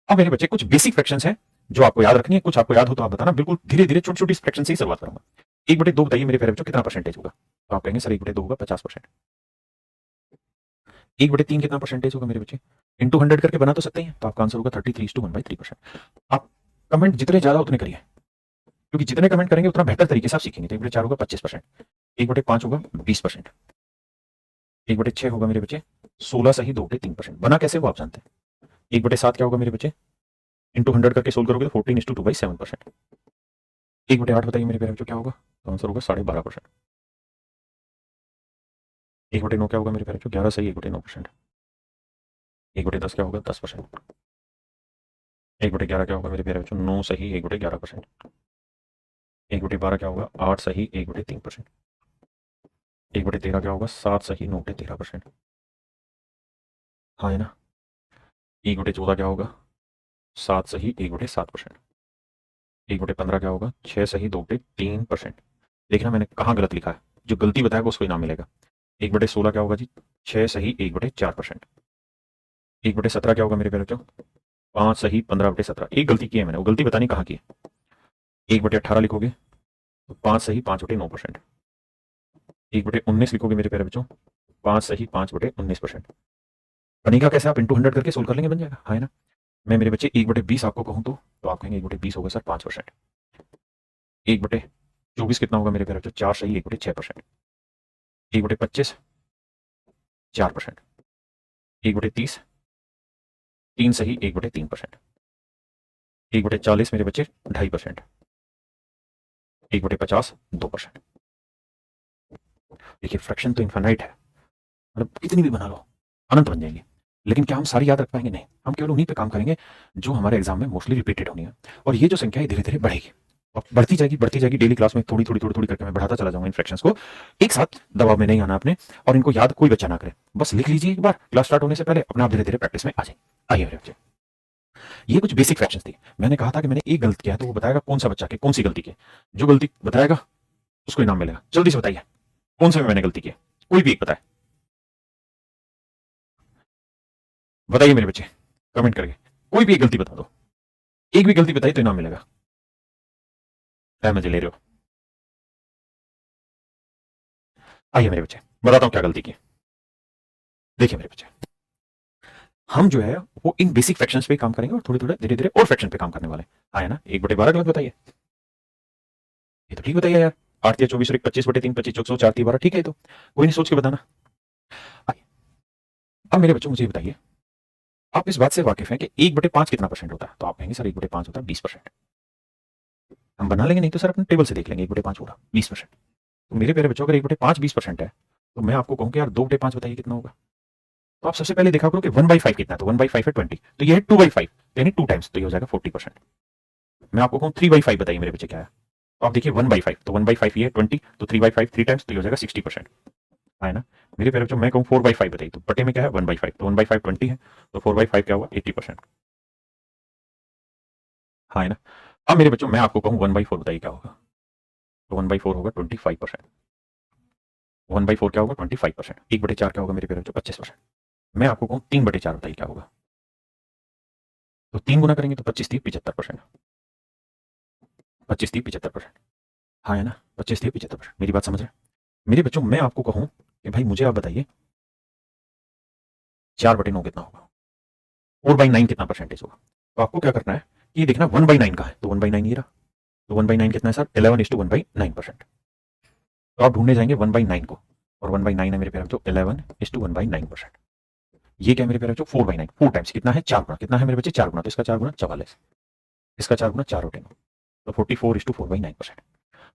अब मेरे बच्चे कुछ बेसिक फ्रैक्शंस हैं जो आपको याद रखनी है। कुछ आपको याद हो तो आप बताना, बिल्कुल धीरे धीरे छोटी छोटी फ्रैक्शन से ही शुरुआत करूंगा। 1/2 बताइए मेरे प्यारे बच्चों, कितना परसेंटेज होगा? तो आप कहेंगे सर 1/2 होगा 50%। 1/3 कितना परसेंटेज होगा मेरे बच्चे? इंटू 100 करके बना तो सकते हैं, तो आपका आंसर होगा 33:1/3%। आप कमेंट जितने ज्यादा उतने करिए, क्योंकि जितने कमेंट करेंगे उतना बेहतर तरीके से आप सीखेंगे। तो 1/4 होगा 25%, 1/5 होगा 20%, 1/6 होगा मेरे बच्चे 16 सही 2/3%। बना कैसे वो आप जानते हैं। 1/7 क्या होगा मेरे बच्चे? इंटू 100 करके सोल्व करोगे तो 14:2/7%। 1/8 बताइए मेरे प्यारे बच्चों क्या होगा? तो आंसर होगा 12.5%। 1/9 क्या होगा मेरे प्यारे बच्चों? 11 सही 1/9%। 1/10 क्या होगा? 10%। 1/11 क्या होगा मेरे प्यारे बच्चों? 9 सही 1/11%। 1/12 क्या होगा? 8 सही 1/3%। 1/13 क्या होगा? 7 सही 9/13%। हाँ है ना। 1/14 क्या होगा? 7 सही 1/7%। 1/15 क्या होगा? 6 सही 2/3%। देखना मैंने कहाँ गलत लिखा है, जो गलती बताएगा उसको इनाम मिलेगा। 1/16 क्या होगा जी? 6 सही 1/4%। 1/17 क्या होगा मेरे प्यारे बच्चों? 5 सही 15/17। एक गलती की है मैंने, वो गलती बतानी कहाँ की है। 1/18 लिखोगे तो 5 सही 5/9%। 1/19 लिखोगे मेरे प्यारे बच्चों, 5 सही 5/19%। बनेगा कैसे? आप इंटू 100 करके सोल्व कर लेंगे, बन जाएगा। हाँ है ना। मैं मेरे बच्चे 1/20 आपको कहूँ तो आप कहेंगे 1/20 होगा सर 5%। 1/24 कितना होगा मेरे प्यारे बच्चों? 4 सही 1/6%। 1/25 4%। 1/30 3 सही 1/3%। 1/40 मेरे बच्चे 2.5%। 1/50 2%। देखिए फ्रैक्शन तो इन्फाइनाइट है, मतलब कितनी भी बना लो अनंत बन जाएंगे। लेकिन क्या हम सारी याद रख पाएंगे? नहीं। हम केवल उन्हीं पे काम करेंगे जो हमारे एग्जाम में मोस्टली रिपीटेड होनी है। और ये जो संख्या है धीरे धीरे बढ़ेगी और बढ़ती जाएगी बढ़ती जाएगी। डेली क्लास में थोड़ी थोड़ी थोड़ी थोड़ी करके मैं बढ़ाता चला जाऊंगा इन फ्रैक्शंस को। एक साथ दबाव में नहीं आना आपने, और इनको याद कोई बच्चा ना करे, बस लिख लीजिए एक बार क्लास स्टार्ट होने से पहले, अपने आप धीरे धीरे प्रैक्टिस में आ जाए। आइए मेरे बच्चे, ये कुछ बेसिक फ्रैक्शंस थी। मैंने कहा था कि मैंने एक गलत किया है तो वो बताएगा कौन सा बच्चा के कौन सी गलती की। जो गलती बताएगा उसको इनाम मिलेगा। जल्दी से बताइए कौन से में मैंने गलती की है, कोई भी एक बताए। बताइए मेरे बच्चे, कमेंट करके कोई भी एक गलती बता दो। एक भी गलती बताई तो इनाम मिलेगा। क्या मजे ले रहे हो? आइए मेरे बच्चे, बताता हूं क्या गलती की। देखिए मेरे बच्चे, हम जो है वो इन बेसिक फ्रैक्शंस पे काम करेंगे और थोड़े थोड़े धीरे धीरे और फ्रैक्शन पे काम करने वाले। आया ना। 1/12 गलत बताइए, ये तो ठीक बताइए यार। 8 या 24 और 25/3 25 चौक 4 3 12 ठीक है। तो कोई नहीं, सोच के बताना। आइए, अब मेरे बच्चों मुझे बताइए, आप इस बात से वाकिफ हैं कि 1/5 कितना परसेंट होता है? तो आप कहेंगे सर 1/5 होता है 20%। हम बना लेंगे, नहीं तो सर अपने टेबल से देख लेंगे। 1/5 होगा 20%। तो मेरे प्यारे बच्चों, अगर 1/5 20% है तो मैं आपको कहूँ कि यार 2/5 बताइए कितना होगा। तो आप सबसे पहले देखा करो कि 1/5 कितना है। तो 1/5 है 20, तो ये है 2/5 यानी 2 टाइम्स, तो ये हो जाएगा 40%। मैं आपको कहूँ 3/5 बताइए मेरे बच्चे क्या है। तो आप देखिए 1/5, तो 1/5 ये है 20, तो 3/5 3 टाइम्स, तो ये हो जाएगा 60%। है ना। मेरे प्यारे बच्चों, मैं कहूँ 4/5 बताइए, तो बटे में क्या है 1/5, तो 1/5 20 है, तो 4/5 क्या हुआ 80%। हाँ है ना। अब मेरे बच्चों मैं आपको कहूँ 1/4 बताइए क्या होगा। तो 1/4 होगा 25%। 1/4 क्या होगा 25%। 1/4 क्या होगा मेरे प्यारे बच्चों 25%। मैं आपको कहूँ 3/4 बताइए क्या होगा। तो 3 गुना करेंगे तो 25×3 = 75%। 25×3 = 75%। हाँ है ना, 25×3 = 75%। मेरी बात समझ रहे हैं मेरे बच्चों। मैं आपको कहूँ कि भाई मुझे आप बताइए 4/9 कितना होगा, 4/9 कितना परसेंटेज होगा। तो आपको क्या करना है कि ये देखना 1/9 का है, तो 1/9 ये रहा। तो 1/9 कितना है सर, 11:1/9%। तो आप ढूंढने जाएंगे 1/9 को, और 1/9 है मेरे प्यारे बच्चों 11:1/9%। ये क्या है मेरे प्यारे बच्चों 4/9, 4 टाइम्स कितना है 4 गुना, कितना है मेरे बच्चे 4 गुना, तो इसका 4 गुना 44, इसका 4 गुना 4/9, तो 44:4/9%।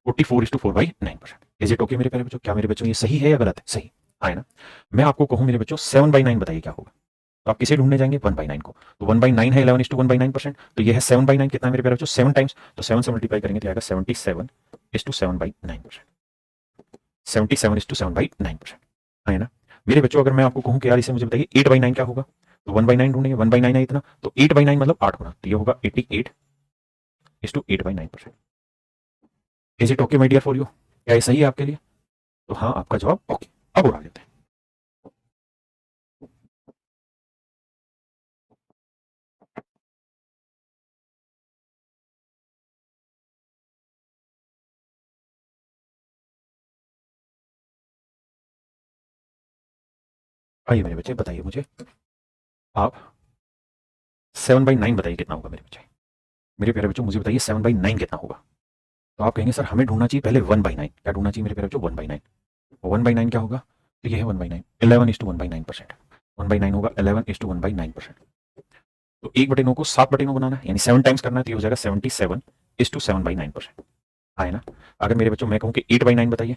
44:4/9%। इज इट ओके मेरे प्यारे बच्चों। क्या मेरे बच्चों ये सही है या गलत है, सही है ना। मैं आपको कहूं मेरे बच्चों 7/9 बताइए क्या होगा। तो आप किसे ढूंढने जाएंगे 1/9 को। तो 1/9 है 11:1/9%, तो ये है 7/9 कितना है मेरे प्यारे बच्चों 7 टाइम्स, तो 7 से मल्टीप्लाई करेंगे तो आएगा 77:7/9%। 77:7/9% है ना मेरे बच्चों। अगर मैं आपको कहूं कि यार इसे मुझे बताइए 8/9 क्या होगा, तो 1/9 ढूंढेंगे, 1/9 है इतना, तो 8/9 मतलब 8 गुना, तो ये होगा 88:8/9%। Is it okay my dear for you, क्या ये सही है आपके लिए। तो हाँ आपका जवाब ओके। अब और आ जाते हैं। आइए मेरे बच्चे बताइए मुझे आप 7/9 बताइए कितना होगा मेरे बच्चे। मेरे प्यारे बच्चों मुझे बताइए 7/9 कितना होगा। तो आप कहेंगे सर हमें ढूंढना चाहिए पहले 1/9, क्या ढूंढना चाहिए मेरे प्यारे बच्चों 1/9। 1/9 क्या होगा, तो ये है 1/9 11:1/9%। 1/9 होगा 11:1/9%। तो 1/9 को 7/9 बनाना है, यानी 7 टाइम्स करना है, तो ये हो जाएगा 77:7/9%। है ना। अगर मेरे बच्चों मैं कहूँ कि 8/9 बताइए,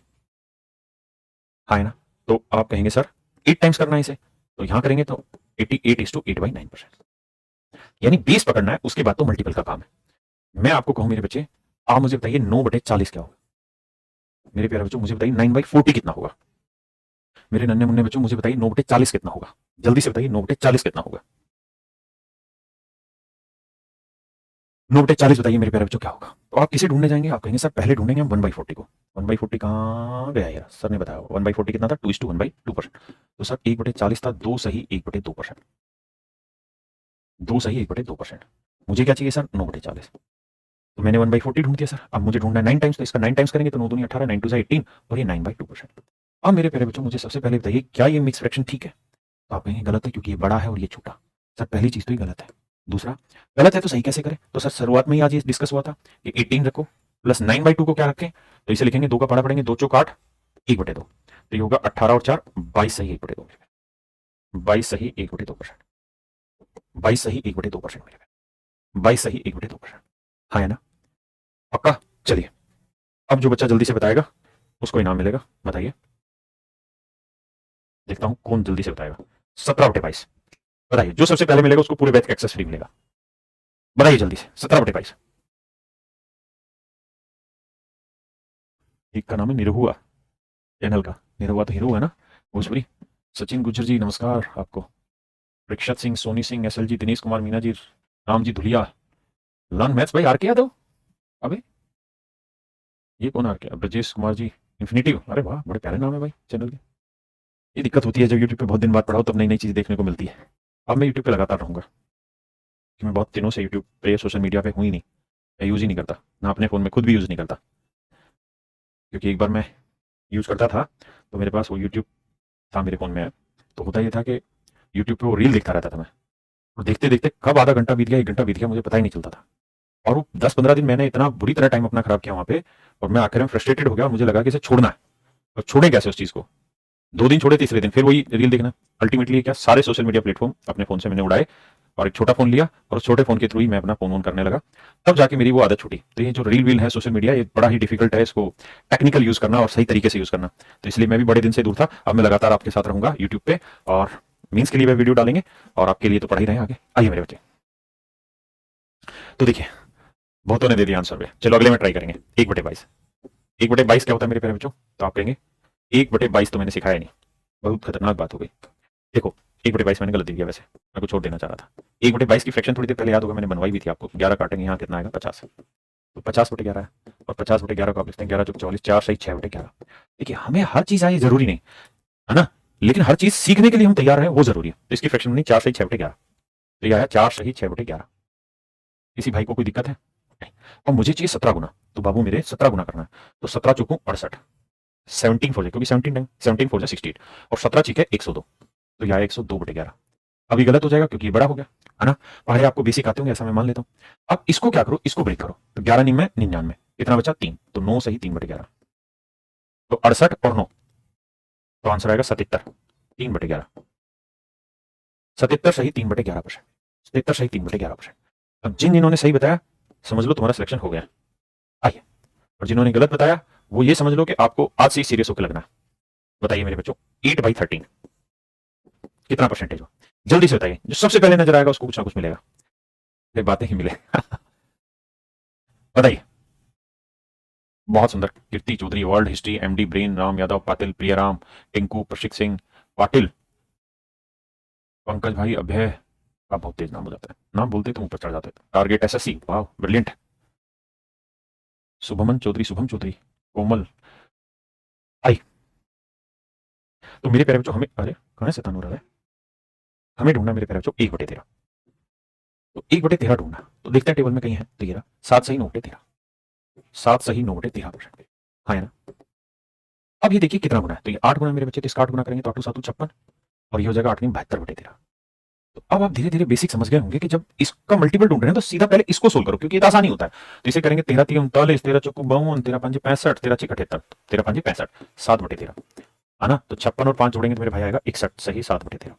है ना, तो आप कहेंगे सर 8 टाइम्स करना है इसे, तो यहां करेंगे तो 88:8/9%। यानी 20 पकड़ना है, उसके बाद तो मल्टीपल का काम है। मैं आपको कहूं मेरे बच्चे, आप मुझे बताइए 9/40 क्या होगा। मेरे प्यारे बच्चों मुझे बताइए 9/40 कितना होगा। मेरे नन्हे मुन्ने बच्चों मुझे बताइए 9/40 कितना होगा, जल्दी से बताइए 9/40 कितना होगा। 9/40 बताइए मेरे प्यारे बच्चों क्या होगा। तो आप किसे ढूंढने जाएंगे, आप कहेंगे सर पहले ढूंढेंगे हम 1/40 को। 1/40 कहाँ गया यार, सर ने बताया 1/40 कितना था 2:1/2%। तो सर 1/40 था 2 सही 1/2%, 2 सही 1/2%। मुझे क्या चाहिए सर 9/40। तो मैंने 1/40 ढूंढ दिया सर। अब मुझे ढूंढना है 9 टाइम्स, तो इसका 9 टाइम्स करेंगे तो 9 दूनी 18, 9 टू 18, और ये 9/2%। अब मेरे प्यारे बच्चों मुझे सबसे पहले बताइए क्या ये मिक्स फ्रैक्शन ठीक है। तो आप कहेंगे गलत है क्योंकि ये बड़ा है और ये छोटा। सर पहली चीज तो ये गलत है। दूसरा, गलत है तो सही कैसे करें। तो सर शुरुआत में ही आज ये डिस्कस हुआ था कि 18 रखो प्लस 9/2 को क्या रखें, तो इसे लिखेंगे 2 का पढ़ा पड़ेंगे, 2 चौक 8 1/2, तो ये होगा 18 और 4 22 सही 1/2, 22 सही 1/2%, 22 सही 1/2% मेरे, 22 सही 1/2%। हाँ है ना, पक्का। चलिए अब जो बच्चा जल्दी से बताएगा उसको इनाम मिलेगा। बताइए, देखता हूं कौन जल्दी से बताएगा। 17/22 बताइए, जो सबसे पहले मिलेगा उसको पूरे बैच का एक्सेस फ्री मिलेगा। बताइए जल्दी से 17/22। एक का नाम है निरहुआ, चैनल का निरहुआ तो हीरो है ना भोजपुरी। सचिन गुज्जर जी नमस्कार आपको। रिक्षत सिंह, सोनी सिंह, एसएल जी, दिनेश कुमार मीना जी, राम जी धुलिया, लर्न मैथ्स भाई आर के यादव। अबे ये कौन आर के, ब्रजेश कुमार जी इन्फिनिटिव, अरे वाह बड़े प्यारे नाम है भाई चैनल के। ये दिक्कत होती है जब यूट्यूब पे बहुत दिन बाद पढ़ाओ तब नई नई चीज़ देखने को मिलती है। अब मैं यूट्यूब पे लगातार रहूंगा कि मैं बहुत दिनों से यूट्यूब पे सोशल मीडिया पे हूँ ही नहीं, मैं यूज़ ही नहीं करता ना, अपने फ़ोन में खुद भी यूज़ नहीं करता। क्योंकि एक बार मैं यूज़ करता था तो मेरे पास वो यूट्यूब था मेरे फ़ोन में, तो होता ये था कि यूट्यूब पे वो रील देखता रहता था मैं, और देखते देखते कब आधा घंटा बीत गया 1 घंटा बीत गया मुझे पता ही नहीं चलता था। और वो 10-15 दिन मैंने इतना बुरी तरह टाइम अपना खराब किया वहाँ पे, और मैं आखिर में फ्रस्ट्रेटेड हो गया और मुझे लगा कि इसे छोड़ना है। और छोड़े कैसे उस चीज़ को। 2 दिन छोड़े, तीसरे दिन फिर वही रील देखना। अल्टीमेटली क्या सारे सोशल मीडिया प्लेटफ़ॉर्म अपने फ़ोन से मैंने उड़ाए, और एक छोटा फ़ोन लिया और उस छोटे फ़ोन के थ्रू ही मैं अपना फ़ोन ऑन करने लगा। तब जाके मेरी वो आदत छूटी। तो ये जो रील-वील है सोशल मीडिया, ये बड़ा ही डिफ़िकल्ट है इसको टेक्निकल यूज़ करना और सही तरीके से यूज़ करना। तो इसलिए मैं भी बड़े दिन से दूर था। अब मैं लगातार आपके साथ रहूँगा यूट्यूब पे, और मीन्स के लिए वह वीडियो डालेंगे, और आपके लिए तो पढ़ा ही रहे आगे। आइए मेरे बच्चे, तो देखिए बहुतों ने दे दिया आंसर पे, चलो अगले में ट्राई करेंगे। 1/22, 1/22 क्या होता है मेरे प्यारे बच्चों। तो आप कहेंगे 1/22 तो मैंने सिखाया नहीं, बहुत खतरनाक बात हो गई। देखो 1/22 मैंने गलत दे दिया, वैसे मैं कुछ और देना चाह रहा था। 1/22 की फ्रैक्शन थोड़ी देर पहले याद होगा मैंने बनवाई भी थी आपको। 11 काटेंगे यहाँ कितना आएगा 50। तो 50/11 है, और 50/11 को आप लिखते हैं 11 चौक 44, 4 सही 6/11। देखिए हमें हर चीज आई जरूरी नहीं है ना, लेकिन हर चीज सीखने के लिए हम तैयार हैं वो जरूरी है। तो इसकी फ्रैक्शन बनी 4 सही 6/11, तो ये आया 4 सही 6/11। किसी भाई को कोई दिक्कत है? नहीं। और मुझे चाहिए 17 गुना, तो बाबू मेरे 17 गुना करना है। तो 17 चौको 68, 17 4 क्योंकि 17 17 4 68, और 17 ठीक है 102, तो यह आया 102/11। अभी गलत हो जाएगा क्योंकि ये बड़ा हो गया है ना। पढ़े आपको बेसिक आते होंगे ऐसा मैं मान लेता हूं। अब इसको क्या करो, इसको ब्रेक करो, तो 11 9 में 99, इतना बचा 3, तो 9 सही 3/11, तो 68 और 9, तो आंसर आएगा 77 3/11। 77 सही 3/11%, 77 सही 3/11%। अब जिन जिन्होंने सही बताया समझ लो तुम्हारा सिलेक्शन हो गया। आइए, और जिन्होंने गलत बताया वो ये समझ लो कि आपको आज से ही सीरियस होकर लगना है। बताइए मेरे बच्चों, 8/13 कितना परसेंटेज हो? जल्दी से बताइए, जो सबसे पहले नजर आएगा उसको कुछ ना कुछ मिलेगा, ये बातें ही मिले। बताइए। बहुत सुंदर। Kirti Chaudhary, world history, MD brain, Ram Yadav, Patil, Priyaram, Tinku, Prashik Singh, Patil, Pankaj भाई, अभय। आप बहुत तेज नाम हो जाता है, नाम बोलते तो ऊपर चढ़ जाते। टारगेट एसएससी, वाह ब्रिलियंट। शुभमन चौधरी, शुभम चौधरी, कोमल। आई, तो मेरे प्यारे बच्चों हमें, अरे कहां से हो रहा है, हमें ढूंढना मेरे प्यारे बच्चों 1/13। तो 1/13 ढूंढना, तो देखते हैं टेबल में कहीं है, तो ये रहा 7 सही 9/13, 7 सही 9/13%। हाँ है ना। अब ये देखिए कितना गुना है, तो ये 8 गुना मेरे बच्चे, तो इसका 8 गुना करेंगे तो 8 7 56, और ये हो जाएगा 8 72/13। तो अब आप धीरे धीरे बेसिक समझ गए होंगे कि जब इसका मल्टीपल ढूंढ रहे हैं तो सीधा पहले इसको सोल्व करो, क्योंकि ये तो आसानी होता है। तो इसे करेंगे 13 3 39, 13 चौको 52, 13 5 65, 13 6 78, 13 5 65, 7/13 है ना। तो 56 और 5 जोड़ेंगे तो मेरे भाई आएगा 61 सही 7/13।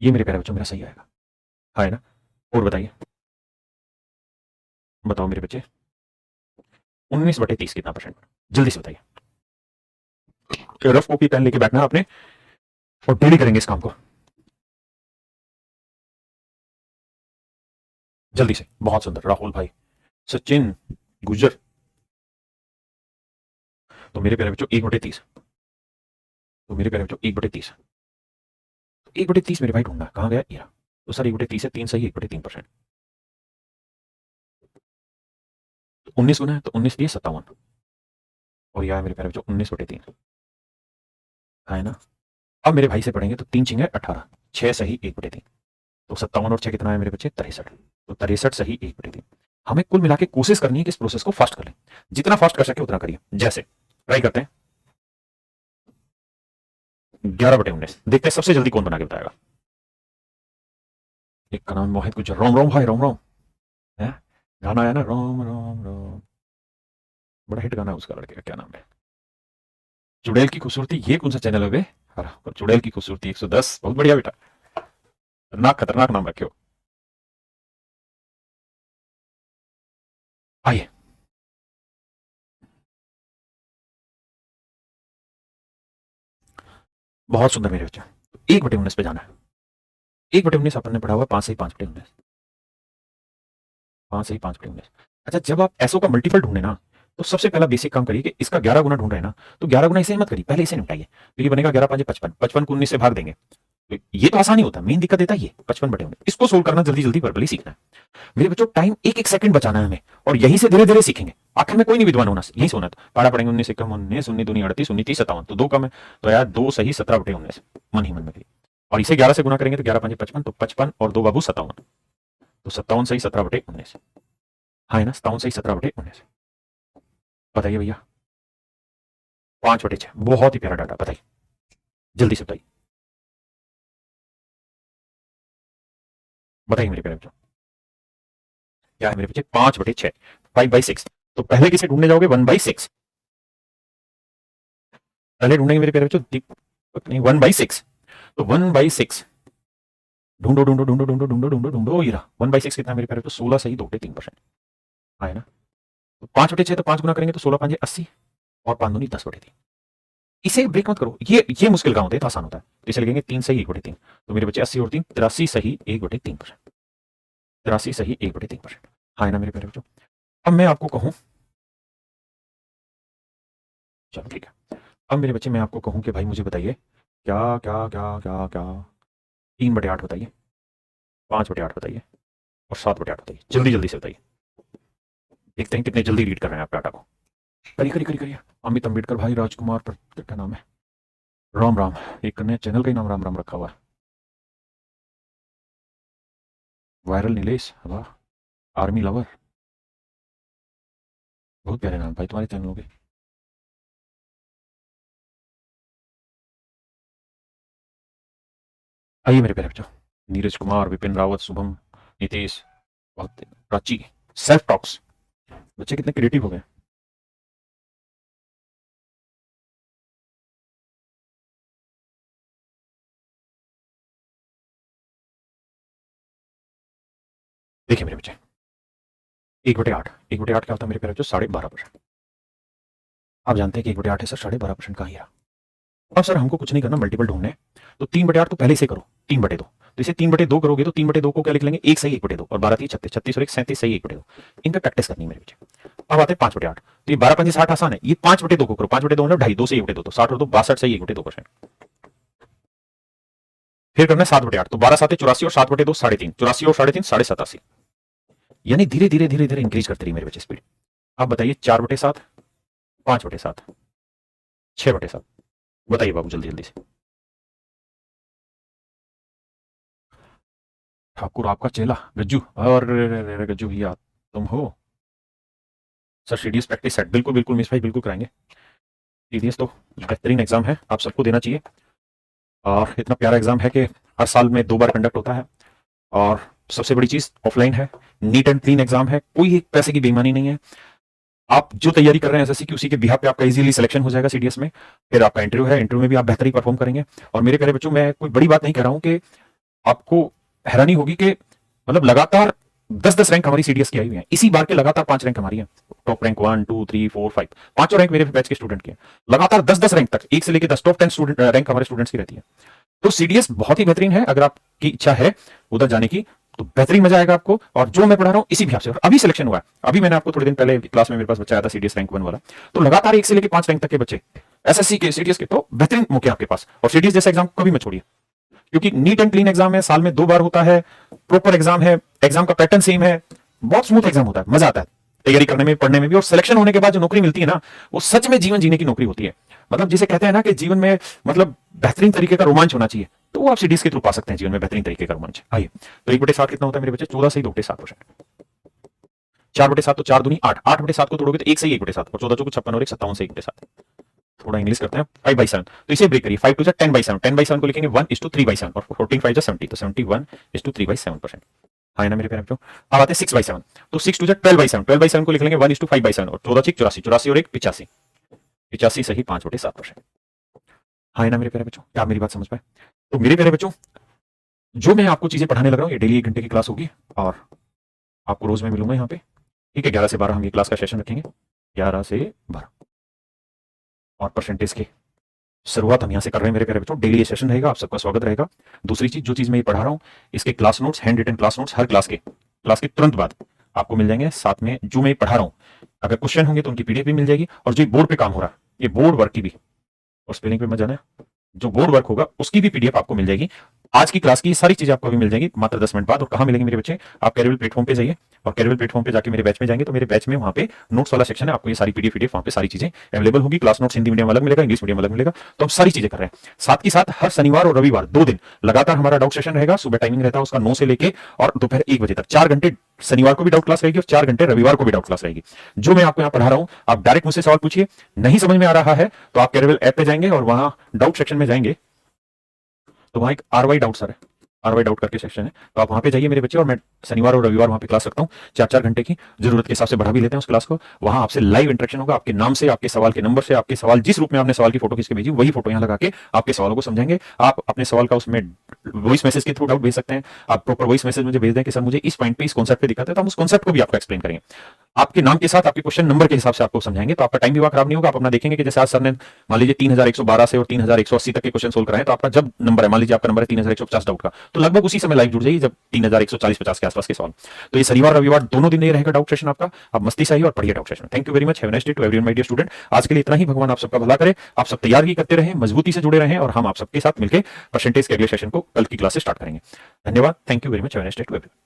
ये मेरे प्यारे बच्चों मेरा सही आएगा, है ना। और बताइए, बताओ मेरे बच्चे, 19/30 कितना परसेंट? जल्दी से बताइए। रफ कॉपी पेन लेके बैठना आपने, और डेली करेंगे इस काम को, जल्दी से। बहुत सुंदर राहुल भाई, सचिन, गुजर। तो मेरे प्यारे बच्चों 1/30, तो मेरे प्यारे बच्चों 1/30, 1/30 मेरे भाई ढूंढना कहां गया ये, तो सर 1/30 है 3 सही 1/3%। 19 गुना है तो 19 दिए 57, और यह है मेरे प्यारे बच्चों 19/3, है ना। अब मेरे भाई से पढ़ेंगे तो 3 चिंगे 18, 6 सही 1/3, तो 57 और 6 कितना है मेरे बच्चे 63, तो 63 सही 1/3। हमें कुल मिला के कोशिश करनी है कि इस प्रोसेस को फास्ट कर लें, जितना फास्ट कर सके उतना करिए। जैसे ट्राई करते हैं 11/19, देखते हैं सबसे जल्दी कौन बना के बताएगा। एक का नाम मोहित गुजर, रोम रोम भाई रोम रोम है, गाना आया ना रोम रोम रोम, बड़ा हिट गाना है उसका, लड़के का क्या नाम है, चुड़ैल की खूबसूरती। ये कौन सा चैनल है बे? चुड़ैल की खूबसूरती 110, बहुत बढ़िया बेटा, खतरनाक खतरनाक नाम रखे हो। आइए, बहुत सुंदर मेरे बच्चे, 1/19 पे जाना है। 1/19 अपन ने पढ़ा हुआ 5 सही 5/19, 5 सही 5/19। अच्छा, जब आप एसओ का मल्टीपल ढूंढे ना, तो सबसे पहला बेसिक काम करिए कि इसका 11 गुना ढूंढ रहे हैं ना, तो 11 गुना इसे मत करिए, पहले इसे निपटाइए। तो ये बनेगा 11 5 55, 55 को 19 से भाग देंगे, तो ये तो आसानी होता है, मेन दिक्कत देता है ये 55/19। इसको सोल्व करना जल्दी जल्दी वर्बली सीखना है मेरे बच्चों, टाइम एक एक सेकंड बचाना है हमें, और यही से धीरे धीरे सीखेंगे। आखिर में कोई नहीं विद्वान होना, यही सोना तो पारा पड़ेंगे 19 कम 19, 19 दूनी 38, 19 30 57, तो 2 कम है, तो यार 2 सही 17/19 मन ही मन में करिए। और इसे 11 से गुना करेंगे तो 11 5 55, तो 55 और 2 बाबू 57, तो 57 सही 17/19, हाँ है ना, 57 सही 17/19। बताइए भैया, 5/6, बहुत ही प्यारा डाटा, बताइए जल्दी से बताइए, बताइए मेरे प्यारे बच्चों क्या है मेरे बच्चे, 5/6, 5/6। तो पहले किसे ढूंढने जाओगे 1/6, पहले ढूंढेंगे मेरे प्यारे बच्चों नहीं 1/6, तो 1/6 ढूंढो ढूंढो ढूंढो ढूंढो ढूंढो ढूंढो ढूंढो, ये रहा 1/6 कितना है मेरे प्यारे बच्चों 16 सही 2/3%, है ना। तो 5/6, तो 5 गुना करेंगे तो 16 5 80, और 5 दूनी 10/3। इसे ब्रेक मत करो, ये मुश्किल काम होता है, तो आसान होता है, तो इसे लगेंगे 3 सही 1/3, तो मेरे बच्चे 80 और 3 83 सही 1/3%, 83 सही 1/3%, हाँ है ना मेरे प्यारे बच्चों। अब मैं आपको कहूं, चलो ठीक है, अब मेरे बच्चे मैं आपको कहूं कि भाई मुझे बताइए क्या क्या क्या क्या क्या, 3/8 बताइए, 5/8 बताइए, और 7/8 बताइए, जल्दी जल्दी से बताइए। देखते हैं कितने जल्दी रीड कर रहे हैं आप डाटा को। करिए करिए करिए करिए। अमित अम्बेडकर भाई राजकुमार पर क्या नाम है, राम राम। एक ने चैनल का ही नाम राम राम रखा हुआ है। वायरल नीलेश, वाह। आर्मी लवर, बहुत प्यारे नाम भाई तुम्हारे चैनलों के। आइए मेरे प्यारे बच्चों, नीरज कुमार, विपिन रावत, शुभम, नीतीश, बहुत प्राची। सेल्फ टॉक्स, बच्चे कितने क्रिएटिव हो गए। देखिए मेरे बच्चे, 1/8, 1/8 क्या होता है मेरे प्यारे बच्चों, 12.5%। आप जानते हैं कि 1/8 है सर, 12.5% कहाँ ही रहा। अब सर हमको कुछ नहीं करना, मल्टीपल ढूंढने, तो 3/8 तो पहले से करो, 3/2। तो इसे 3/2 करोगे तो 3/2 को क्या लिख लेंगे, 1 सही 1/2, और 12 36, 36 और 1 37 सही 1/2। इन पे प्रैक्टिस करनी है मेरे बच्चे। अब आते हैं 5/8। तो ये 12 5 60 आसान है, ये 5/2 को करो, 5/2 मतलब 2.5, 2 से 1/2, तो 60 और 2 62 सही 1/2%। फिर करना है 7/8, तो 12 7 84 और 7/2 3.5, 84 और 3.5 87। यानी धीरे धीरे धीरे धीरे इंक्रीज करते रहिए मेरे बच्चे स्पीड। अब बताइए 4/7, 5/7, 6/7, बताइए बाबू जल्दी जल्दी से। ठाकुर आपका चेला गज्जू, और गज्जू भैया तुम हो। सर सीडीएस प्रैक्टिस सेट, बिल्कुल बिल्कुल मिस भाई, बिल्कुल कराएंगे। सीडीएस तो बेहतरीन एग्जाम है, आप सबको देना चाहिए। और इतना प्यारा एग्जाम है कि हर साल में 2 बार कंडक्ट होता है, और सबसे बड़ी चीज ऑफलाइन है, नीट एंड क्लीन एग्जाम है, कोई पैसे की बेईमानी नहीं है। आप जो तैयारी कर रहे हैं एसएससी की, उसी के बिहाफ पे आपका इजीली सिलेक्शन हो जाएगा सीडीएस में। फिर आपका इंटरव्यू है, इंटरव्यू में भी आप बेहतरीन परफॉर्म करेंगे। और मेरे प्यारे बच्चों, मैं कोई बड़ी बात नहीं कह रहा हूं कि आपको हैरानी होगी कि मतलब लगातार 10-10 रैंक हमारी सीडीएस की आई हुई है, इसी बार के लगातार 5 रैंक हमारी है। टॉप रैंक 1 2 3 4 5, पांचों रैंक मेरे बैच के स्टूडेंट के हैं। लगातार 10-10 रैंक तक, 1 से लेकर 10 टॉप 10 स्टूडेंट रैंक हमारे स्टूडेंट्स की रहती है। तो सीडीएस बहुत ही बेहतरीन है, अगर आपकी इच्छा है उधर जाने की तो बेहतरीन मजा आएगा आपको। और जो मैं पढ़ा रहा हूँ इसी भी से, अभी सिलेक्शन हुआ है। अभी मैंने आपको थोड़े दिन पहले क्लास में मेरे पास बच्चा आया था सीडीएस रैंक 1 वाला। तो लगातार 1 से लेकर 5 रैंक तक के बच्चे एसएससी के, सीडीएस के, तो बेहतरीन मौके आपके पास। और सीडीएस जैसे एग्जाम कभी मत छोड़िए, क्योंकि नीट एंड क्लीन एग्जाम है, साल में 2 बार होता है, प्रॉपर एग्जाम है, एग्जाम का पैटर्न सेम है, बहुत स्मूथ एग्जाम होता है, मजा आता है तैयारी करने में, पढ़ने में भी। और सिलेक्शन होने के बाद जो नौकरी मिलती है ना, वो सच में जीवन जीने की नौकरी होती है। मतलब जिसे कहते हैं ना कि जीवन में मतलब बेहतरीन तरीके का रोमांच होना चाहिए, तो वो आप सीडीएस के थ्रू पा सकते हैं जीवन में बेहतरीन तरीके का रोमांच। आइए, तो 1/7 कितना होता है मेरे बच्चे, 14 से 2/7%। 4/7 तो 4 दूनी 8, 8/7 को तोड़ोगे तो 1 से 1/7, और 14 56 और 57 से 1/7। थोड़ा इंग्लिश करते हैं, 5/7, तो इसे ब्रेक करिए, 5 टू 10/7, 10/7 को लिखेंगे 1:3/7, और 14 5 70, तो 71:3/7%। हाँ ना मेरे प्यारे बच्चों। अब आते हैं 6/7, तो 6 टू 12/7, 12/7 को लिख लेंगे 1:5/7, और 14 6 84, 84 और 1 85, 85 सही 5/7%। हाँ ना मेरे प्यारे बच्चों, क्या आप मेरी बात समझ पाए। तो मेरे प्यारे बच्चों, जो मैं आपको चीजें पढ़ाने लग रहा हूँ, ये डेली 1 घंटे की क्लास होगी, और आपको रोज मैं मिलूंगा यहाँ पे, ठीक है। 11 से 12 हम ये क्लास का सेशन रखेंगे, 11 से 12। और परसेंटेज की शुरुआत हम यहाँ से कर रहे हैं मेरे प्यारे बच्चों, डेली ये सेशन रहेगा, आप सबका स्वागत रहेगा। दूसरी चीज, जो चीज मैं ये पढ़ा रहा हूँ, इसके class notes, hand written class notes हर क्लास के तुरंत बाद आपको मिल जाएंगे। साथ में जो मैं पढ़ा रहा हूँ, अगर क्वेश्चन होंगे तो उनकी पीडीएफ भी मिल जाएगी, और जो बोर्ड पे काम हो रहा है, ये बोर्ड वर्क की भी, और स्पेलिंग पे मत जाना, जो बोर्ड वर्क होगा उसकी भी पीडीएफ आपको मिल जाएगी। आज की क्लास की सारी चीजें आपको भी मिल जाएगी मात्र 10 मिनट बाद। और कहां मिलेंगे मेरे बच्चे, आप कैरियर प्लेटफॉर्म पे जाइए, और कैरियर प्लेटफॉर्म पे जाके मेरे बैच में जाएंगे, तो मेरे बैच में वहां पे नोट्स वाला सेक्शन है, आपको ये सारी पीडीएफ वहां पे सारी चीजें अवेलेबल होगी। क्लास नोट्स हिंदी मीडियम अलग मिलेगा, इंग्लिश मीडियम अलग मिलेगा, तो हम सारी चीजें कर रहे हैं। साथ ही साथ हर शनिवार और रविवार 2 दिन लगातार हमारा डाउट सेशन रहेगा। सुबह टाइमिंग रहता है उसका 9 से लेके और दोपहर 1 बजे तक, 4 घंटे शनिवार को भी डाउट क्लास रहेगी, और 4 घंटे रविवार को भी डाउट क्लास रहेगी। जो मैं आपको यहाँ पढ़ा रहा हूँ, आप डायरेक्ट मुझसे सवाल पूछिए। नहीं समझ में आ रहा है तो आप कैरियर ऐप पे जाएंगे, और वहां डाउट सेक्शन में जाएंगे, तो वहां एक आरवाई डाउट सर है, आरवाई डाउट करके सेक्शन है, तो आप वहां पे जाइए मेरे बच्चे। और मैं शनिवार और रविवार वहां पे क्लास रखता हूँ, 4-4 घंटे की, जरूरत के हिसाब से बढ़ा भी लेते हैं उस क्लास को। वहां आपसे लाइव इंटरेक्शन होगा, आपके नाम से, आपके सवाल के नंबर से, आपके सवाल जिस रूप में आपने सवाल की फोटो खींच के भेजी, वही फोटो यहाँ लगा के आपके सवालों को समझेंगे। आप अपने सवाल का उसमें वॉइस मैसेज के थ्रू डाउट भेज सकते हैं। आप प्रॉपर वॉइस मैसेज मुझे भेज दें कि सर मुझे इस पॉइंट पे, इस कॉन्सेप्ट पे दिक्कत है, तो हम उस कॉन्सेप्ट को भी आपको एक्सप्लेन करेंगे, आपके नाम के साथ, आपके क्वेश्चन नंबर के हिसाब से आपको समझाएंगे। तो आपका टाइम भी खराब नहीं होगा। आप अपना देखेंगे कि जैसे आज सर ने मान लीजिए 3112 से और 3180 तक के क्वेश्चन सोल्व कराए, तो आपका जब नंबर है, मान लीजिए आपका नंबर है 3150 डाउट का, तो लगभग उसी समय लाइव जुड़ जाइए जब 3140-50 के आसपास के सवाल। तो ये शनिवार रविवार दोनों दिन नहीं रहेगा डाउट सेशन आपका। आप मस्ती से आइए और पढ़िए doubt session. Thank you very much, have a nice day to everyone my dear student. आज के लिए इतना ही, भगवान आप सबका भला करे, आप सब तैयारी करते रहें, मजबूती से जुड़े रहें, और हम आप सबके साथ मिलकर परसेंटेज के अगले सेशन को कल की क्लास से स्टार्ट करेंगे। धन्यवाद, thank you very much, have a nice day to everyone.